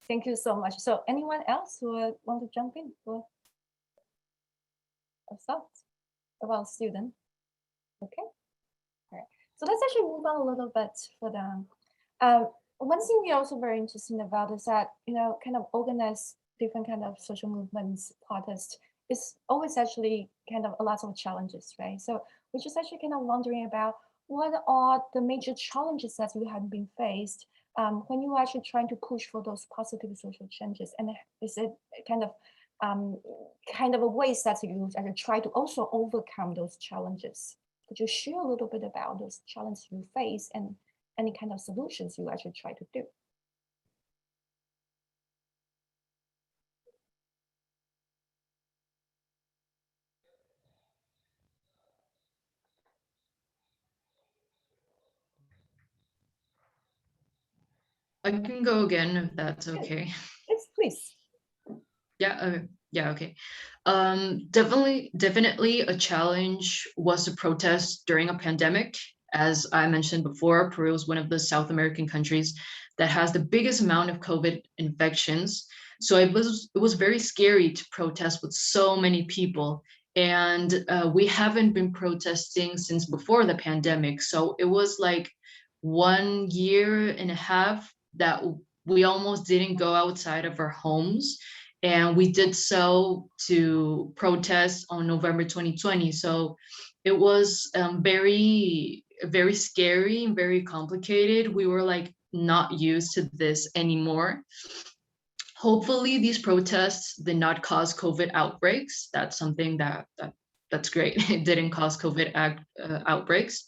Thank you so much. So anyone else who would want to jump in for a thought about student? Okay. All right. So let's actually move on a little bit further. One thing we're also very interested about is that, kind of organize different kind of social movements, protests is always actually kind of a lot of challenges, right? So we're just actually kind of wondering about what are the major challenges that you have been faced when you are actually trying to push for those positive social changes, and is it kind of a ways that you actually try to also overcome those challenges? Could you share a little bit about those challenges you face and any kind of solutions you actually try to do? I can go again if that's okay. Yes, please. Yeah, okay. Definitely a challenge was to protest during a pandemic. As I mentioned before, Peru is one of the South American countries that has the biggest amount of COVID infections. So it was very scary to protest with so many people. And we haven't been protesting since before the pandemic. So it was like 1.5 years that we almost didn't go outside of our homes. And we did so to protest on November 2020. So it was very, very scary and very complicated. We were like not used to this anymore. Hopefully these protests did not cause COVID outbreaks. That's something that's great. It didn't cause COVID outbreaks.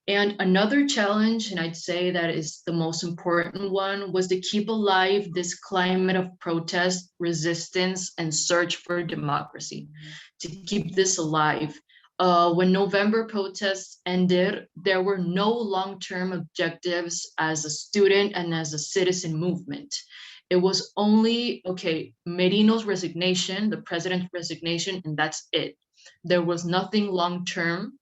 And another challenge, and I'd say that is the most important one, was to keep alive this climate of protest, resistance, and search for democracy, to keep this alive. When November protests ended, there were no long-term objectives as a student and as a citizen movement. It was only, okay, Merino's resignation, the president's resignation, and that's it. There was nothing long-term.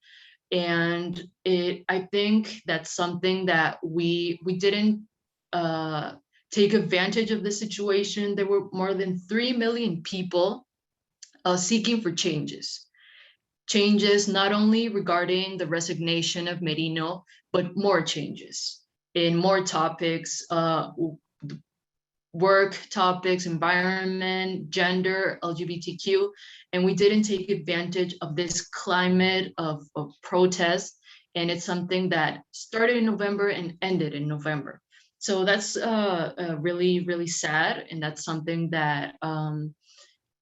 And I think that's something that we didn't take advantage of the situation. There were more than 3 million people seeking for changes. Changes not only regarding the resignation of Merino, but more changes in more topics, work topics, environment, gender, LGBTQ, and we didn't take advantage of this climate of protest. And it's something that started in November and ended in November. So that's really, really sad. And that's something that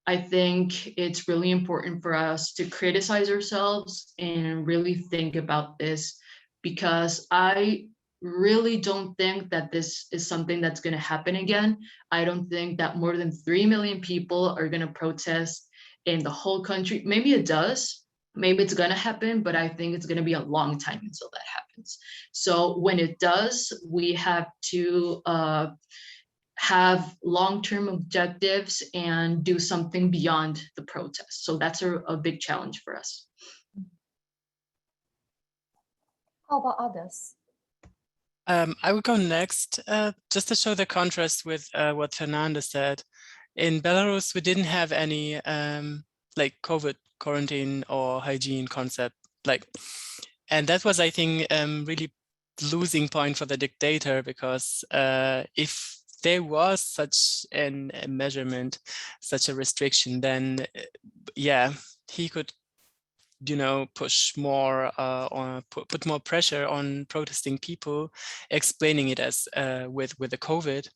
I think it's really important for us to criticize ourselves and really think about this, because I really don't think that this is something that's going to happen again. I don't think that more than 3 million people are going to protest in the whole country. Maybe it does, maybe it's going to happen, but I think it's going to be a long time until that happens. So when it does, we have to have long-term objectives and do something beyond the protest. So that's a big challenge for us. How about others? I would go next, just to show the contrast with what Fernanda said. In Belarus, we didn't have any like COVID quarantine or hygiene concept, and that was, I think, really losing point for the dictator, because if there was such a measurement, such a restriction, then yeah, he could, push more or put more pressure on protesting people, explaining it as with the COVID.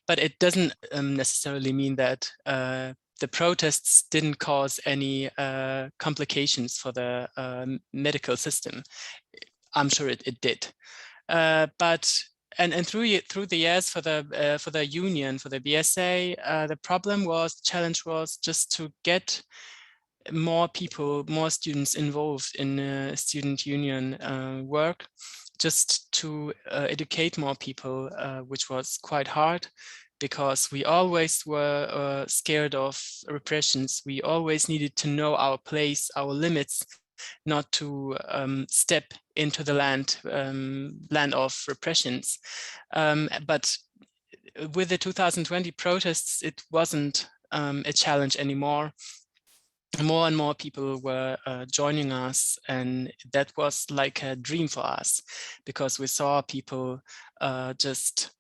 But it doesn't necessarily mean that the protests didn't cause any complications for the medical system. I'm sure it did. But through the years for the union, for the BSA, the challenge was just to get more people, more students involved in student union work, just to educate more people, which was quite hard, because we always were scared of repressions. We always needed to know our place, our limits, not to step into the land of repressions. But with the 2020 protests, it wasn't a challenge anymore. More and more people were joining us, and that was like a dream for us, because we saw people just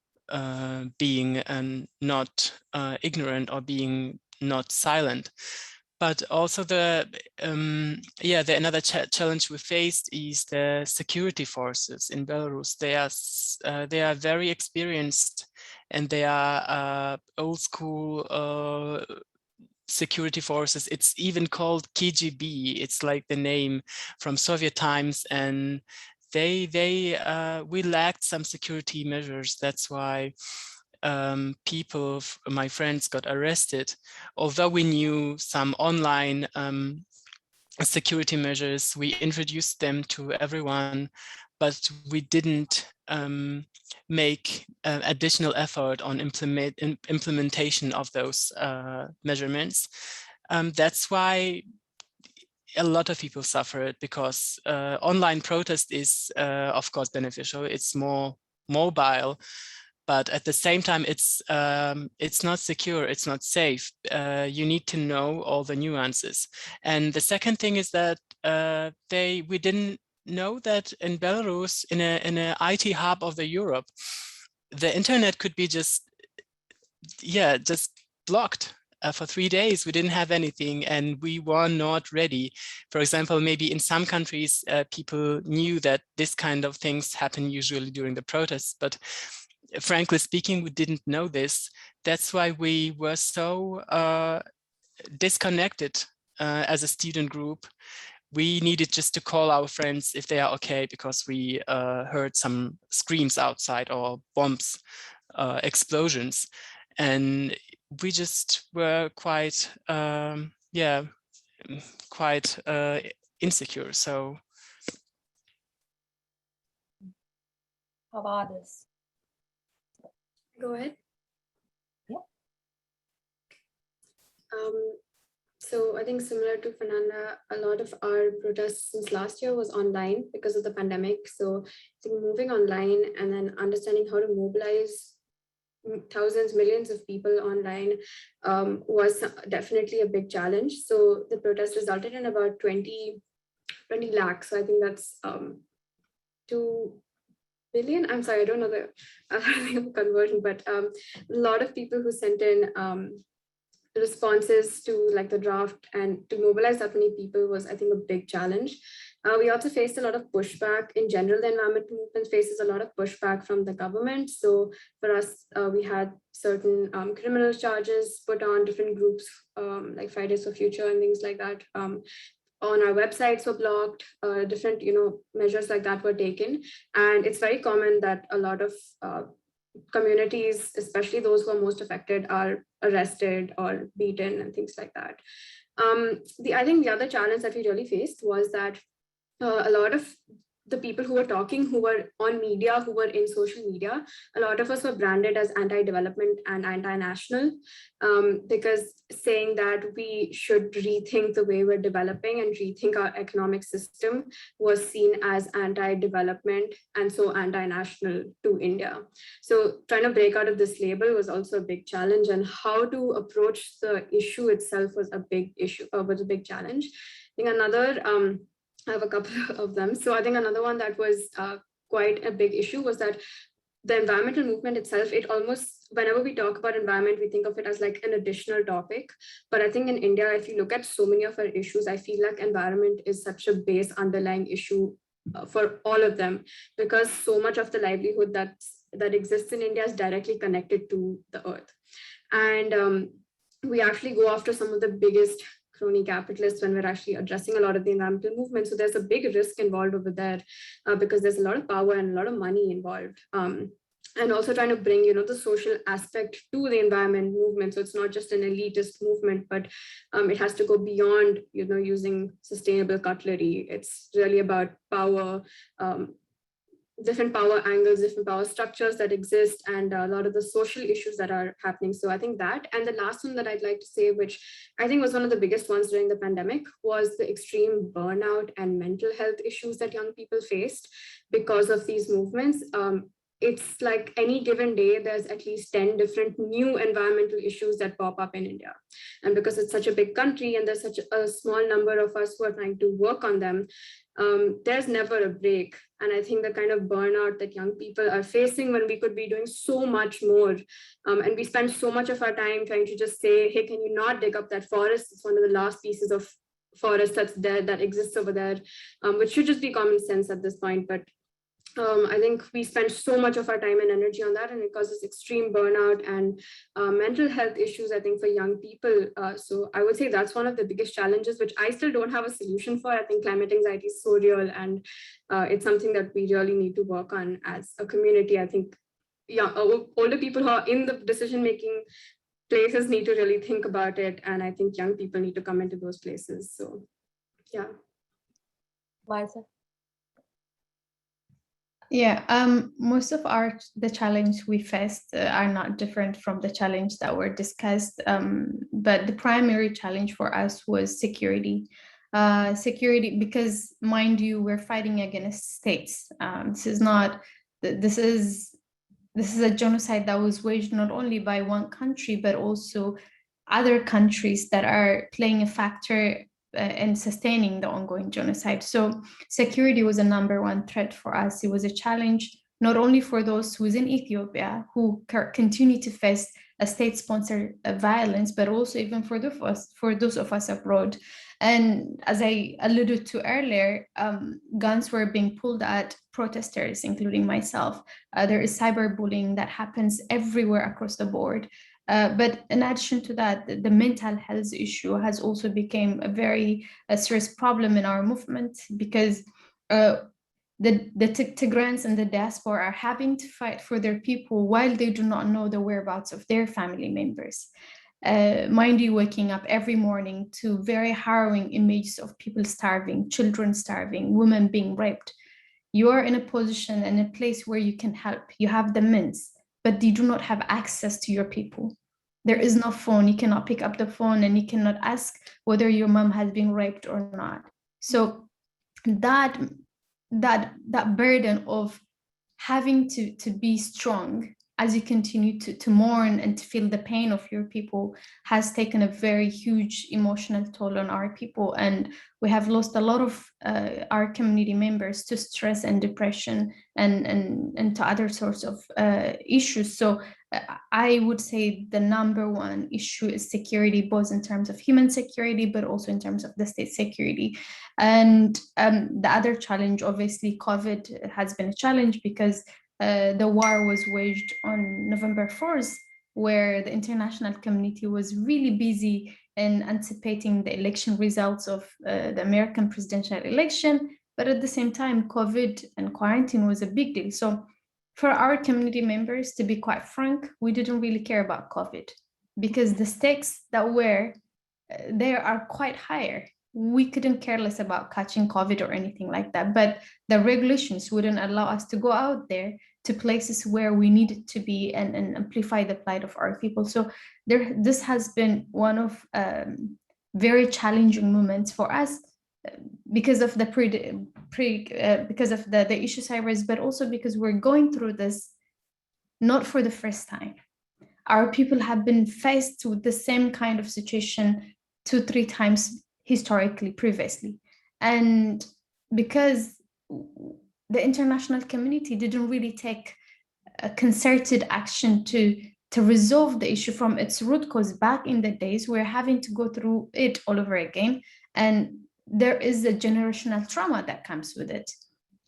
being not ignorant or being not silent. But also another challenge we faced is the security forces in Belarus. They are very experienced, and they are old school security forces. It's even called KGB. It's like the name from Soviet times, and we lacked some security measures. That's why my friends got arrested. Although we knew some online security measures, we introduced them to everyone, but we didn't make additional effort on implementation of those measurements. That's why a lot of people suffered, because online protest is of course beneficial. It's more mobile, but at the same time, it's not secure, it's not safe. You need to know all the nuances. And the second thing is that we didn't know that in Belarus, in a IT hub of the Europe, the internet could be just blocked. For 3 days, we didn't have anything and we were not ready. For example, maybe in some countries, people knew that this kind of things happen usually during the protests, but frankly speaking, we didn't know this. That's why we were so disconnected as a student group. We needed just to call our friends if they are okay, because we heard some screams outside or bombs, explosions. And we just were quite, quite insecure. So, how about others? Go ahead. Yeah. So I think similar to Fernanda, a lot of our protests since last year was online because of the pandemic. So I think moving online and then understanding how to mobilize thousands, millions of people online was definitely a big challenge. So the protest resulted in about 20 lakhs. So I think that's 2 billion. I'm sorry, I don't know the conversion, but a lot of people who sent in responses to like the draft, and to mobilize that many people was, I think, a big challenge. We also faced a lot of pushback. In general, the environmental movement faces a lot of pushback from the government. So for us, we had certain criminal charges put on different groups, like Fridays for Future and things like that. On our websites were blocked, different measures like that were taken. And it's very common that a lot of communities, especially those who are most affected, are arrested or beaten and things like that. I think the other challenge that we really faced was that a lot of the people who were talking, who were on media, who were in social media, a lot of us were branded as anti-development and anti-national, because saying that we should rethink the way we're developing and rethink our economic system was seen as anti-development and so anti-national to India. So trying to break out of this label was also a big challenge, and how to approach the issue itself was a big issue, was a big challenge. I think another, I have a couple of them. So I think another one that was quite a big issue was that the environmental movement itself, it almost, whenever we talk about environment, we think of it as like an additional topic. But I think in India, if you look at so many of our issues, I feel like environment is such a base underlying issue for all of them, because so much of the livelihood that exists in India is directly connected to the earth. And we actually go after some of the biggest crony capitalists when we're actually addressing a lot of the environmental movement. So there's a big risk involved over there, because there's a lot of power and a lot of money involved. And also trying to bring, the social aspect to the environment movement. So it's not just an elitist movement, but it has to go beyond, using sustainable cutlery. It's really about power, different power angles, different power structures that exist, and a lot of the social issues that are happening. So I think that, and the last one that I'd like to say, which I think was one of the biggest ones during the pandemic, was the extreme burnout and mental health issues that young people faced because of these movements. It's like any given day, there's at least 10 different new environmental issues that pop up in India. And because it's such a big country and there's such a small number of us who are trying to work on them, there's never a break. And I think the kind of burnout that young people are facing when we could be doing so much more, and we spend so much of our time trying to just say, hey, can you not dig up that forest? It's one of the last pieces of forest that's there, that exists over there, which should just be common sense at this point. But I think we spend so much of our time and energy on that, and it causes extreme burnout and mental health issues, I think, for young people. So I would say that's one of the biggest challenges, which I still don't have a solution for. I think climate anxiety is so real, and it's something that we really need to work on as a community. I think older people who are in the decision-making places need to really think about it, and I think young people need to come into those places. So, yeah. Liza? Yeah, most of the challenge we faced are not different from the challenge that were discussed, but the primary challenge for us was security. Security, because mind you, we're fighting against states. This is a genocide that was waged not only by one country, but also other countries that are playing a factor and sustaining the ongoing genocide. So security was a #1 threat for us. It was a challenge not only for those who's in Ethiopia who continue to face a state-sponsored violence, but also even for those of us abroad. And as I alluded to earlier, guns were being pulled at protesters, including myself. There is cyberbullying that happens everywhere across the board. But in addition to that, the mental health issue has also become a very serious problem in our movement, because the Tigrans and the diaspora are having to fight for their people while they do not know the whereabouts of their family members. Mind you, waking up every morning to very harrowing images of people starving, children starving, women being raped. You are in a position and a place where you can help. You have the means, but you do not have access to your people. There is no phone. You cannot pick up the phone and you cannot ask whether your mom has been raped or not. So that burden of having to be strong as you continue to mourn and to feel the pain of your people has taken a very huge emotional toll on our people. And we have lost a lot of our community members to stress and depression and to other sorts of issues. So I would say the #1 issue is security, both in terms of human security, but also in terms of the state security. And the other challenge, obviously, COVID has been a challenge because the war was waged on November 4th, where the international community was really busy in anticipating the election results of the American presidential election. But at the same time, COVID and quarantine was a big deal. So for our community members, to be quite frank, we didn't really care about COVID because the stakes that were there are quite higher. We couldn't care less about catching COVID or anything like that, but the regulations wouldn't allow us to go out there to places where we needed to be and amplify the plight of our people. So this has been one of very challenging moments for us because of the because of the issues I raised, but also because we're going through this not for the first time. Our people have been faced with the same kind of situation 2-3 times historically previously. And because the international community didn't really take a concerted action to resolve the issue from its root cause back in the days, we're having to go through it all over again. And there is a generational trauma that comes with it.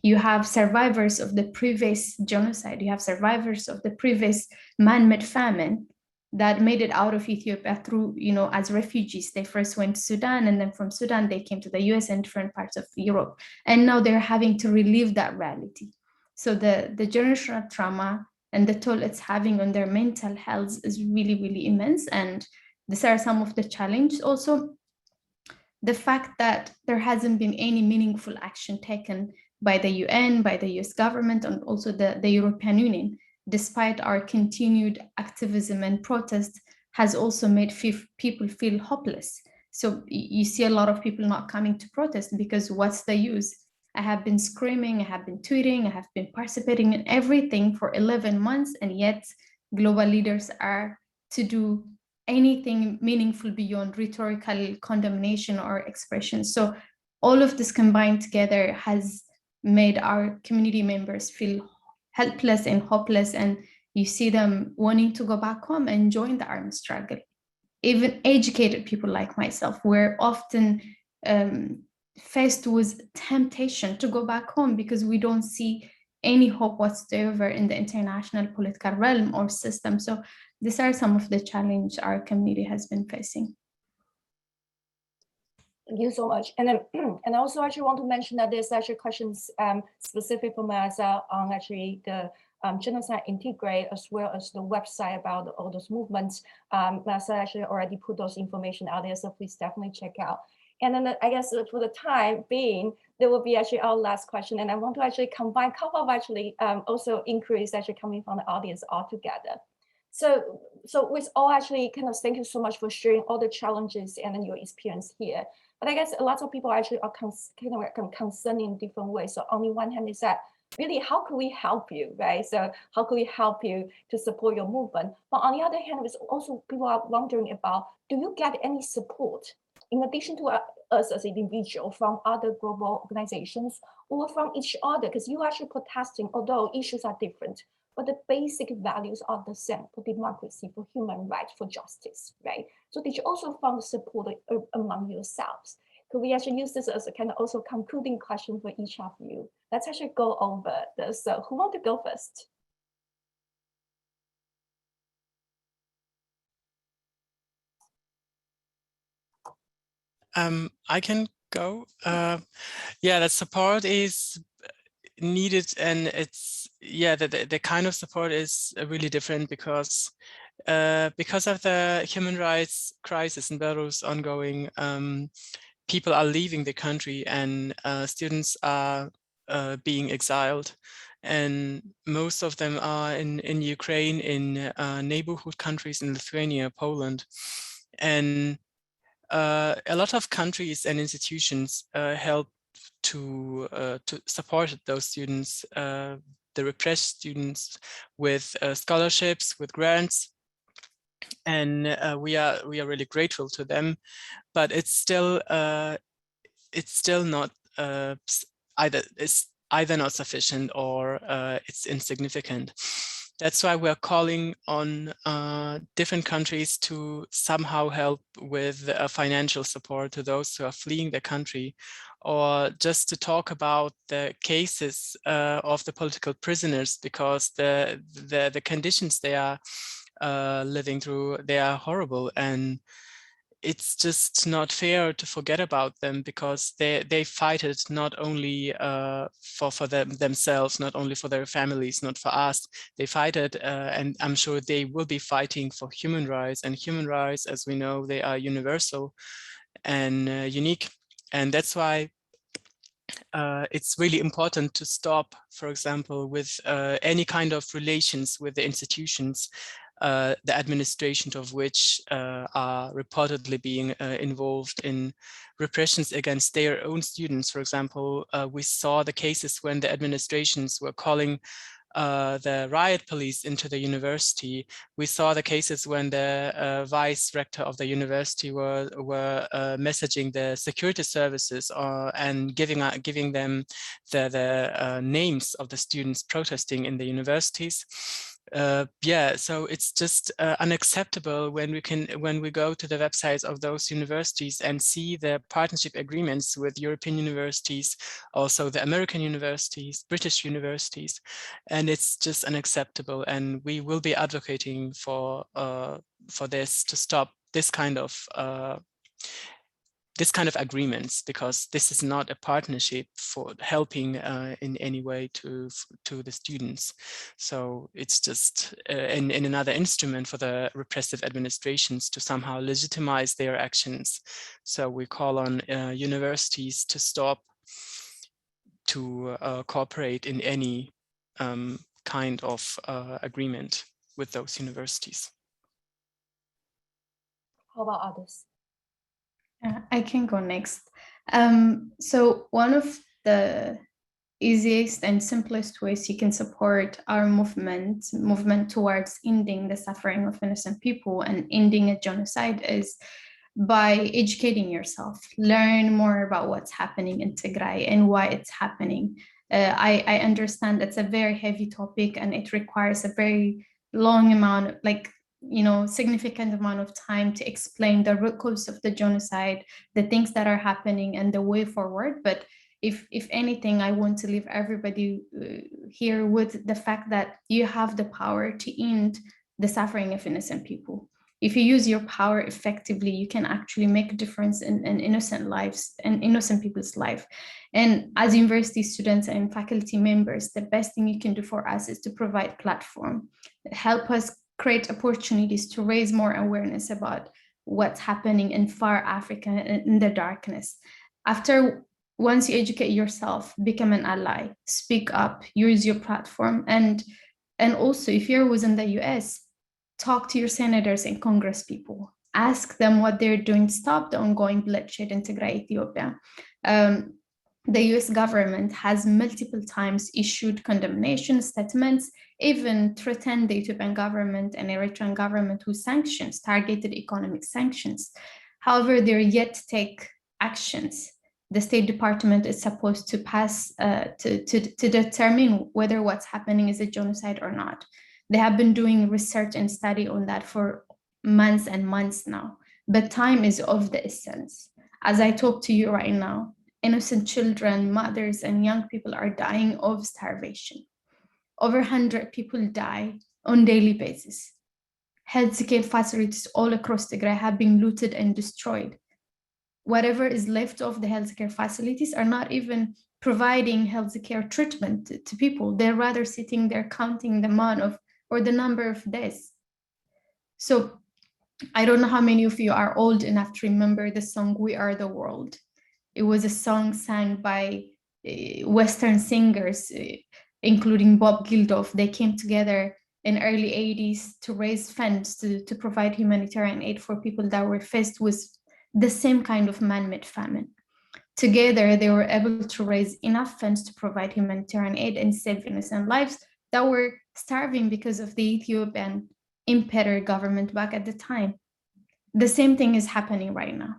You have survivors of the previous genocide, you have survivors of the previous man-made famine that made it out of Ethiopia through, as refugees. They first went to Sudan, and then from Sudan, they came to the US and different parts of Europe. And now they're having to relive that reality. So the generational trauma and the toll it's having on their mental health is really, really immense. And these are some of the challenges. Also, the fact that there hasn't been any meaningful action taken by the UN, by the US government, and also the European Union, despite our continued activism and protest, has also made people feel hopeless. So you see a lot of people not coming to protest because what's the use? I have been screaming, I have been tweeting, I have been participating in everything for 11 months, and yet global leaders are to do anything meaningful beyond rhetorical condemnation or expression. So all of this combined together has made our community members feel helpless and hopeless, and you see them wanting to go back home and join the armed struggle. Even educated people like myself were often faced with temptation to go back home because we don't see any hope whatsoever in the international political realm or system. So these are some of the challenges our community has been facing. Thank you so much. And then, and also actually want to mention that there's actually questions specific for Maza on actually the Genocide Integrate, as well as the website about all those movements. Maza actually already put those information out there, so please definitely check out. And then I guess for the time being, there will be actually our last question. And I want to actually combine a couple of actually also inquiries actually coming from the audience all together. So with all actually kind of thank you so much for sharing all the challenges and then your experience here. But I guess a lot of people actually are concerned in different ways. So on the one hand is that really, how can we help you, right? So how can we help you to support your movement? But on the other hand, it's also people are wondering about, do you get any support? In addition to us as an individual from other global organizations or from each other, because you are actually protesting, although issues are different, but the basic values are the same for democracy, for human rights, for justice, right? So did you also find support among yourselves? Could we actually use this as a kind of also concluding question for each of you? Let's actually go over this. So who wants to go first? I can go. Yeah, that support is needed, and it's the kind of support is really different because of the human rights crisis in Belarus ongoing. People are leaving the country, and students are being exiled, and most of them are in Ukraine, in neighborhood countries in Lithuania, Poland, and a lot of countries and institutions help to support those students, the repressed students, with scholarships, with grants, and we are really grateful to them. But it's still not either not sufficient or it's insignificant. That's why we're calling on different countries to somehow help with financial support to those who are fleeing the country, or just to talk about the cases of the political prisoners, because the conditions they are living through, they are horrible, and it's just not fair to forget about them, because they fight it not only for themselves, not only for their families, not for us. They fight it, and I'm sure they will be fighting for human rights. And human rights, as we know, they are universal and unique. And that's why it's really important to stop, for example, with any kind of relations with the institutions, the administration of which are reportedly being involved in repressions against their own students. For example, we saw the cases when the administrations were calling the riot police into the university. We saw the cases when the vice rector of the university were messaging the security services and giving them the names of the students protesting in the universities. So it's just unacceptable when we go to the websites of those universities and see the partnership agreements with European universities, also the American universities, British universities, and it's just unacceptable. And we will be advocating for this, to stop this kind of agreements, because this is not a partnership for helping in any way to the students. So it's just in another instrument for the repressive administrations to somehow legitimize their actions. So we call on universities to stop to cooperate in any kind of agreement with those universities. How about others? I can go next. So one of the easiest and simplest ways you can support our movement towards ending the suffering of innocent people and ending a genocide is by educating yourself. Learn more about what's happening in Tigray and why it's happening. I understand it's a very heavy topic and it requires a very long amount, significant amount of time to explain the root cause of the genocide, the things that are happening, and the way forward. But if anything, I want to leave everybody here with the fact that you have the power to end the suffering of innocent people. If you use your power effectively, you can actually make a difference in innocent lives and innocent people's life. And as university students and faculty members, the best thing you can do for us is to provide platform, help us create opportunities to raise more awareness about what's happening in far Africa and in the darkness. Once you educate yourself, become an ally, speak up, use your platform. And also, if you're within the US, talk to your senators and Congress people. Ask them what they're doing to stop the ongoing bloodshed in Tigray, Ethiopia. The US government has multiple times issued condemnation statements, even threatened the Ethiopian government and Eritrean government with sanctions, targeted economic sanctions. However, they're yet to take actions. The State Department is supposed to pass to determine whether what's happening is a genocide or not. They have been doing research and study on that for months and months now, but time is of the essence. As I talk to you right now, innocent children, mothers, and young people are dying of starvation. Over 100 people die on daily basis. Healthcare facilities all across Tigray have been looted and destroyed. Whatever is left of the healthcare facilities are not even providing healthcare treatment to people. They're rather sitting there counting the amount of, or the number of deaths. So I don't know how many of you are old enough to remember the song, We Are the World. It was a song sung by Western singers, including Bob Geldof. They came together in early 80s to raise funds to provide humanitarian aid for people that were faced with the same kind of man-made famine. Together, they were able to raise enough funds to provide humanitarian aid and save innocent lives that were starving because of the Ethiopian imperial government back at the time. The same thing is happening right now.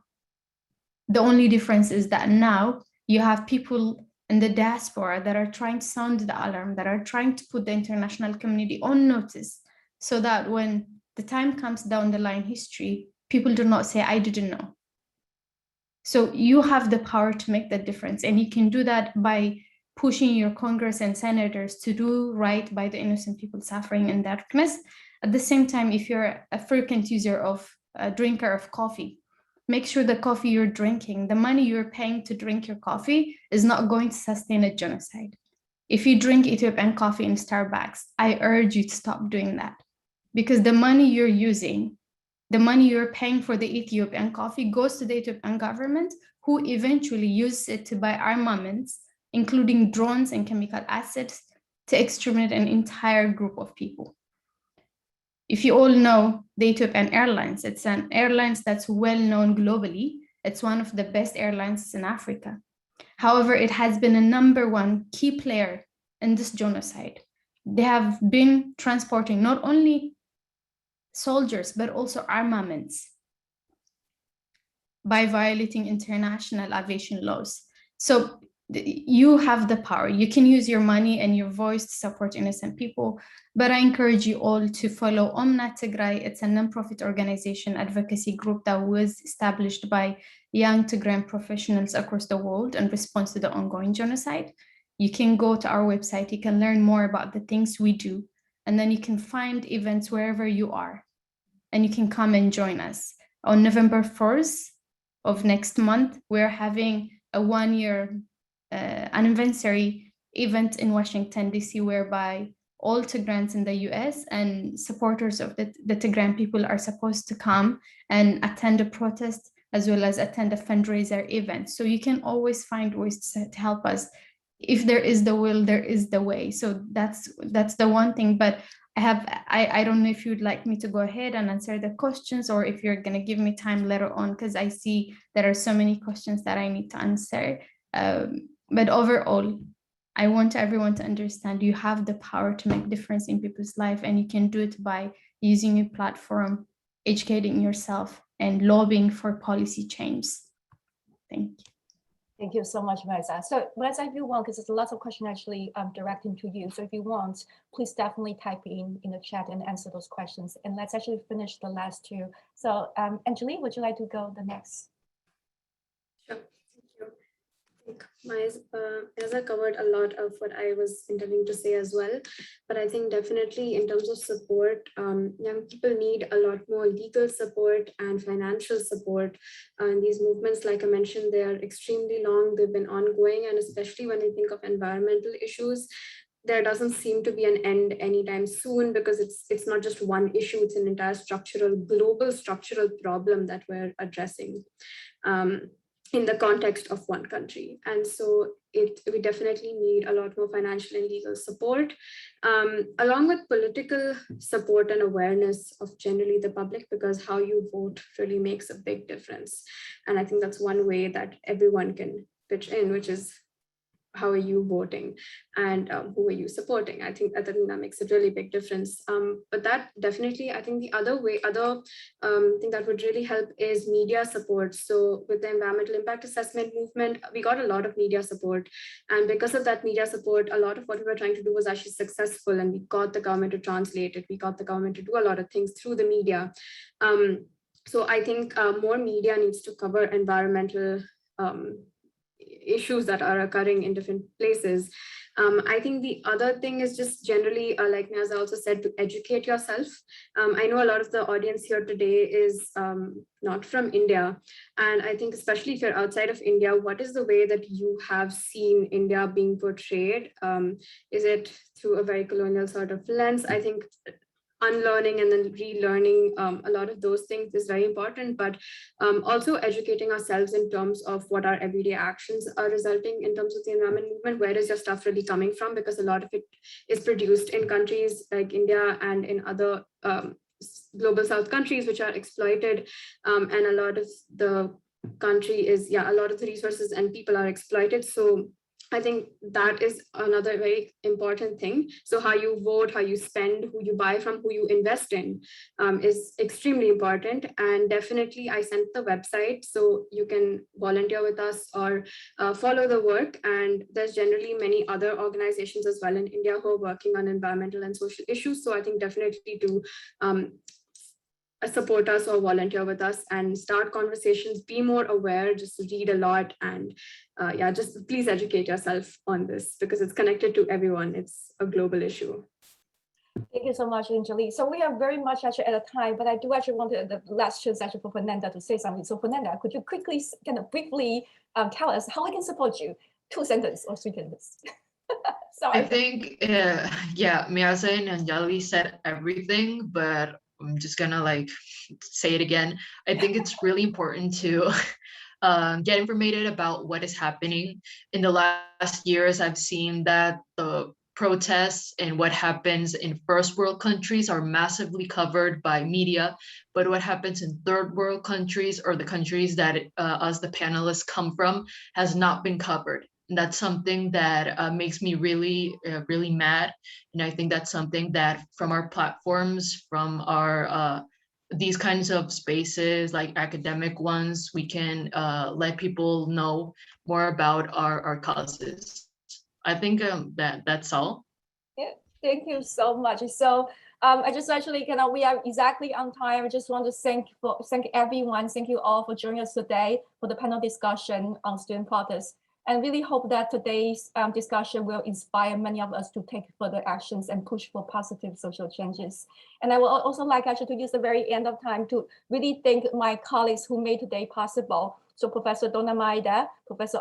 The only difference is that now you have people in the diaspora that are trying to sound the alarm, that are trying to put the international community on notice, so that when the time comes down the line history, people do not say, I didn't know. So you have the power to make that difference, and you can do that by pushing your Congress and senators to do right by the innocent people suffering in darkness. At the same time, if you're a frequent user of a drinker of coffee, make sure the coffee you're drinking, the money you're paying to drink your coffee is not going to sustain a genocide. If you drink Ethiopian coffee in Starbucks, I urge you to stop doing that, because the money you're using, the money you're paying for the Ethiopian coffee goes to the Ethiopian government, who eventually uses it to buy armaments, including drones and chemical assets, to exterminate an entire group of people. If you all know the Ethiopian Airlines, it's an airline that's well known globally. It's one of the best airlines in Africa. However, it has been a #1 key player in this genocide. They have been transporting not only soldiers, but also armaments by violating international aviation laws. So you have the power. You can use your money and your voice to support innocent people, but I encourage you all to follow Omna Tigray. It's a nonprofit organization advocacy group that was established by young Tigrayan professionals across the world in response to the ongoing genocide. You can go to our website, you can learn more about the things we do, and then you can find events wherever you are, and you can come and join us. On November 1st of next month, we're having a 1-year anniversary event in Washington, D.C., whereby all Tigrayans in the US and supporters of the Tigrayan people are supposed to come and attend a protest, as well as attend a fundraiser event. So you can always find ways to help us. If there is the will, there is the way. So that's the one thing. But I don't know if you'd like me to go ahead and answer the questions, or if you're going to give me time later on, because I see there are so many questions that I need to answer. But overall, I want everyone to understand you have the power to make difference in people's life, and you can do it by using your platform, educating yourself, and lobbying for policy change. Thank you. Thank you so much, Maisa. So Maisa, if you want, because there's lots of questions actually directing to you. So if you want, please definitely type in the chat and answer those questions. And let's actually finish the last two. So Anjali, would you like to go the next? Sure, thank you. I think Maisa covered a lot of what I was intending to say as well. But I think definitely in terms of support, young people need a lot more legal support and financial support. And these movements, like I mentioned, they are extremely long. They've been ongoing, and especially when you think of environmental issues, there doesn't seem to be an end anytime soon, because it's not just one issue, it's an entire global structural problem that we're addressing in the context of one country. And so we definitely need a lot more financial and legal support, along with political support and awareness of generally the public, because how you vote really makes a big difference. And I think that's one way that everyone can pitch in, which is how are you voting, and who are you supporting? I think that makes a really big difference. But that definitely, I think the other thing that would really help is media support. So with the environmental impact assessment movement, we got a lot of media support. And because of that media support, a lot of what we were trying to do was actually successful, and we got the government to translate it. We got the government to do a lot of things through the media. So I think more media needs to cover environmental issues that are occurring in different places. I think the other thing is just generally, like Niaza also said, to educate yourself. I know a lot of the audience here today is not from India. And I think especially if you're outside of India, what is the way that you have seen India being portrayed? Is it through a very colonial sort of lens? I think unlearning and then relearning a lot of those things is very important, but also educating ourselves in terms of what our everyday actions are resulting in terms of the environment movement. Where is your stuff really coming from? Because a lot of it is produced in countries like India and in other global South countries, which are exploited. And a lot of the country is, a lot of the resources and people are exploited. So I think that is another very important thing. So how you vote, how you spend, who you buy from, who you invest in is extremely important. And definitely I sent the website so you can volunteer with us or follow the work. And there's generally many other organizations as well in India who are working on environmental and social issues. So I think definitely to support us or volunteer with us and start conversations, be more aware, just read a lot, and just please educate yourself on this because it's connected to everyone. It's a global issue. Thank you so much, Anjali. So we are very much actually at a time, but I do actually want the last chance actually for Fernanda to say something. So Fernanda, could you quickly, kind of briefly tell us how we can support you? 2 sentences or 3 sentences. Sorry. I think, Miaza and Anjali said everything, but I'm just gonna say it again. I think it's really important to get informated about what is happening. In the last years, I've seen that the protests and what happens in first world countries are massively covered by media, but what happens in third world countries or the countries that us, the panelists, come from has not been covered. And that's something that makes me really, really mad. And I think that's something that from our platforms, from our these kinds of spaces like academic ones, we can let people know more about our causes. I think that's all. Yeah, thank you so much. So I just actually, we are exactly on time. I just want to thank everyone. Thank you all for joining us today for the panel discussion on student protests. And really hope that today's discussion will inspire many of us to take further actions and push for positive social changes. And I would also like actually to use the very end of time to really thank my colleagues who made today possible. So Professor Donna Maida, Professor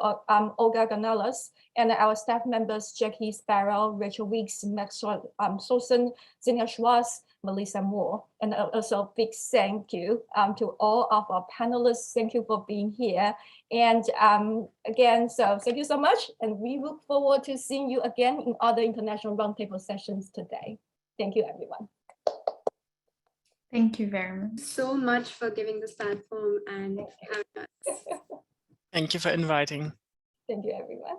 Olga Gonzalez, and our staff members, Jackie Sparrow, Rachel Weeks, Maxwell Sosen, Zinnia Schwartz, Melissa Moore, and also big thank you to all of our panelists. Thank you for being here. And again, so thank you so much. And we look forward to seeing you again in other international roundtable sessions today. Thank you, everyone. Thank you very much. So much for giving this platform and having us. Thank you for inviting. Thank you, everyone.